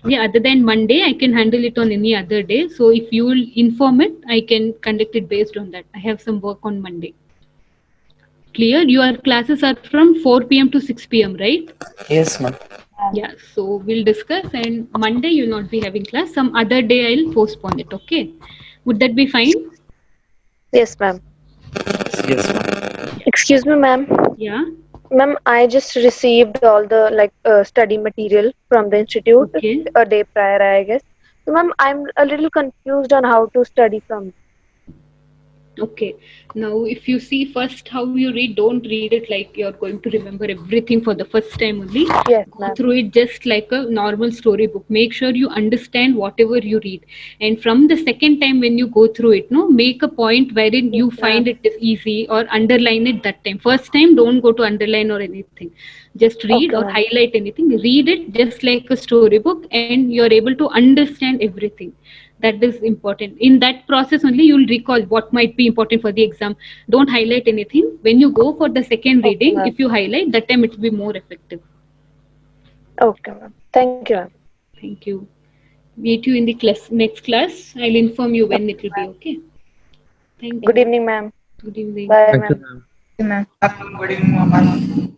Yeah, other than Monday, I can handle it on any other day. So if you will inform it, I can conduct it based on that. I have some work on Monday. Clear? Your classes are from 4 p.m. to 6 p.m., right? Yes, ma'am. Yeah, so we'll discuss, and Monday you'll not be having class. Some other day I'll postpone it, okay? Would that be fine? Yes, ma'am. Yes, ma'am. Excuse me, ma'am. Yeah, Ma'am, I just received all the study material from the institute okay. a day prior, I guess. So, ma'am, I'm a little confused on how to study from. Okay. Now, if you see first how you read, don't read it like you're going to remember everything for the first time only. Yes, Go ma'am. through it just like a normal storybook. Make sure you understand whatever you read. And from the second time when you go through it, no, make a point wherein Yes, you ma'am. find it is easy, or underline it that time. First time, don't go to underline or anything. Just read Okay, or ma'am. highlight anything. Read it just like a storybook, and you're able to understand everything. That is important. In that process only, you'll recall what might be important for the exam. Don't highlight anything. When you go for the second Okay, reading, ma'am. if you highlight, that time it will be more effective. Okay, ma'am. Thank you, ma'am. Thank you. Meet you in the next class. I'll inform you when it will be. Okay. Thank Good you. evening, ma'am. Good evening. Bye, Thank you, ma'am. ma'am. Ma'am. Good evening, ma'am.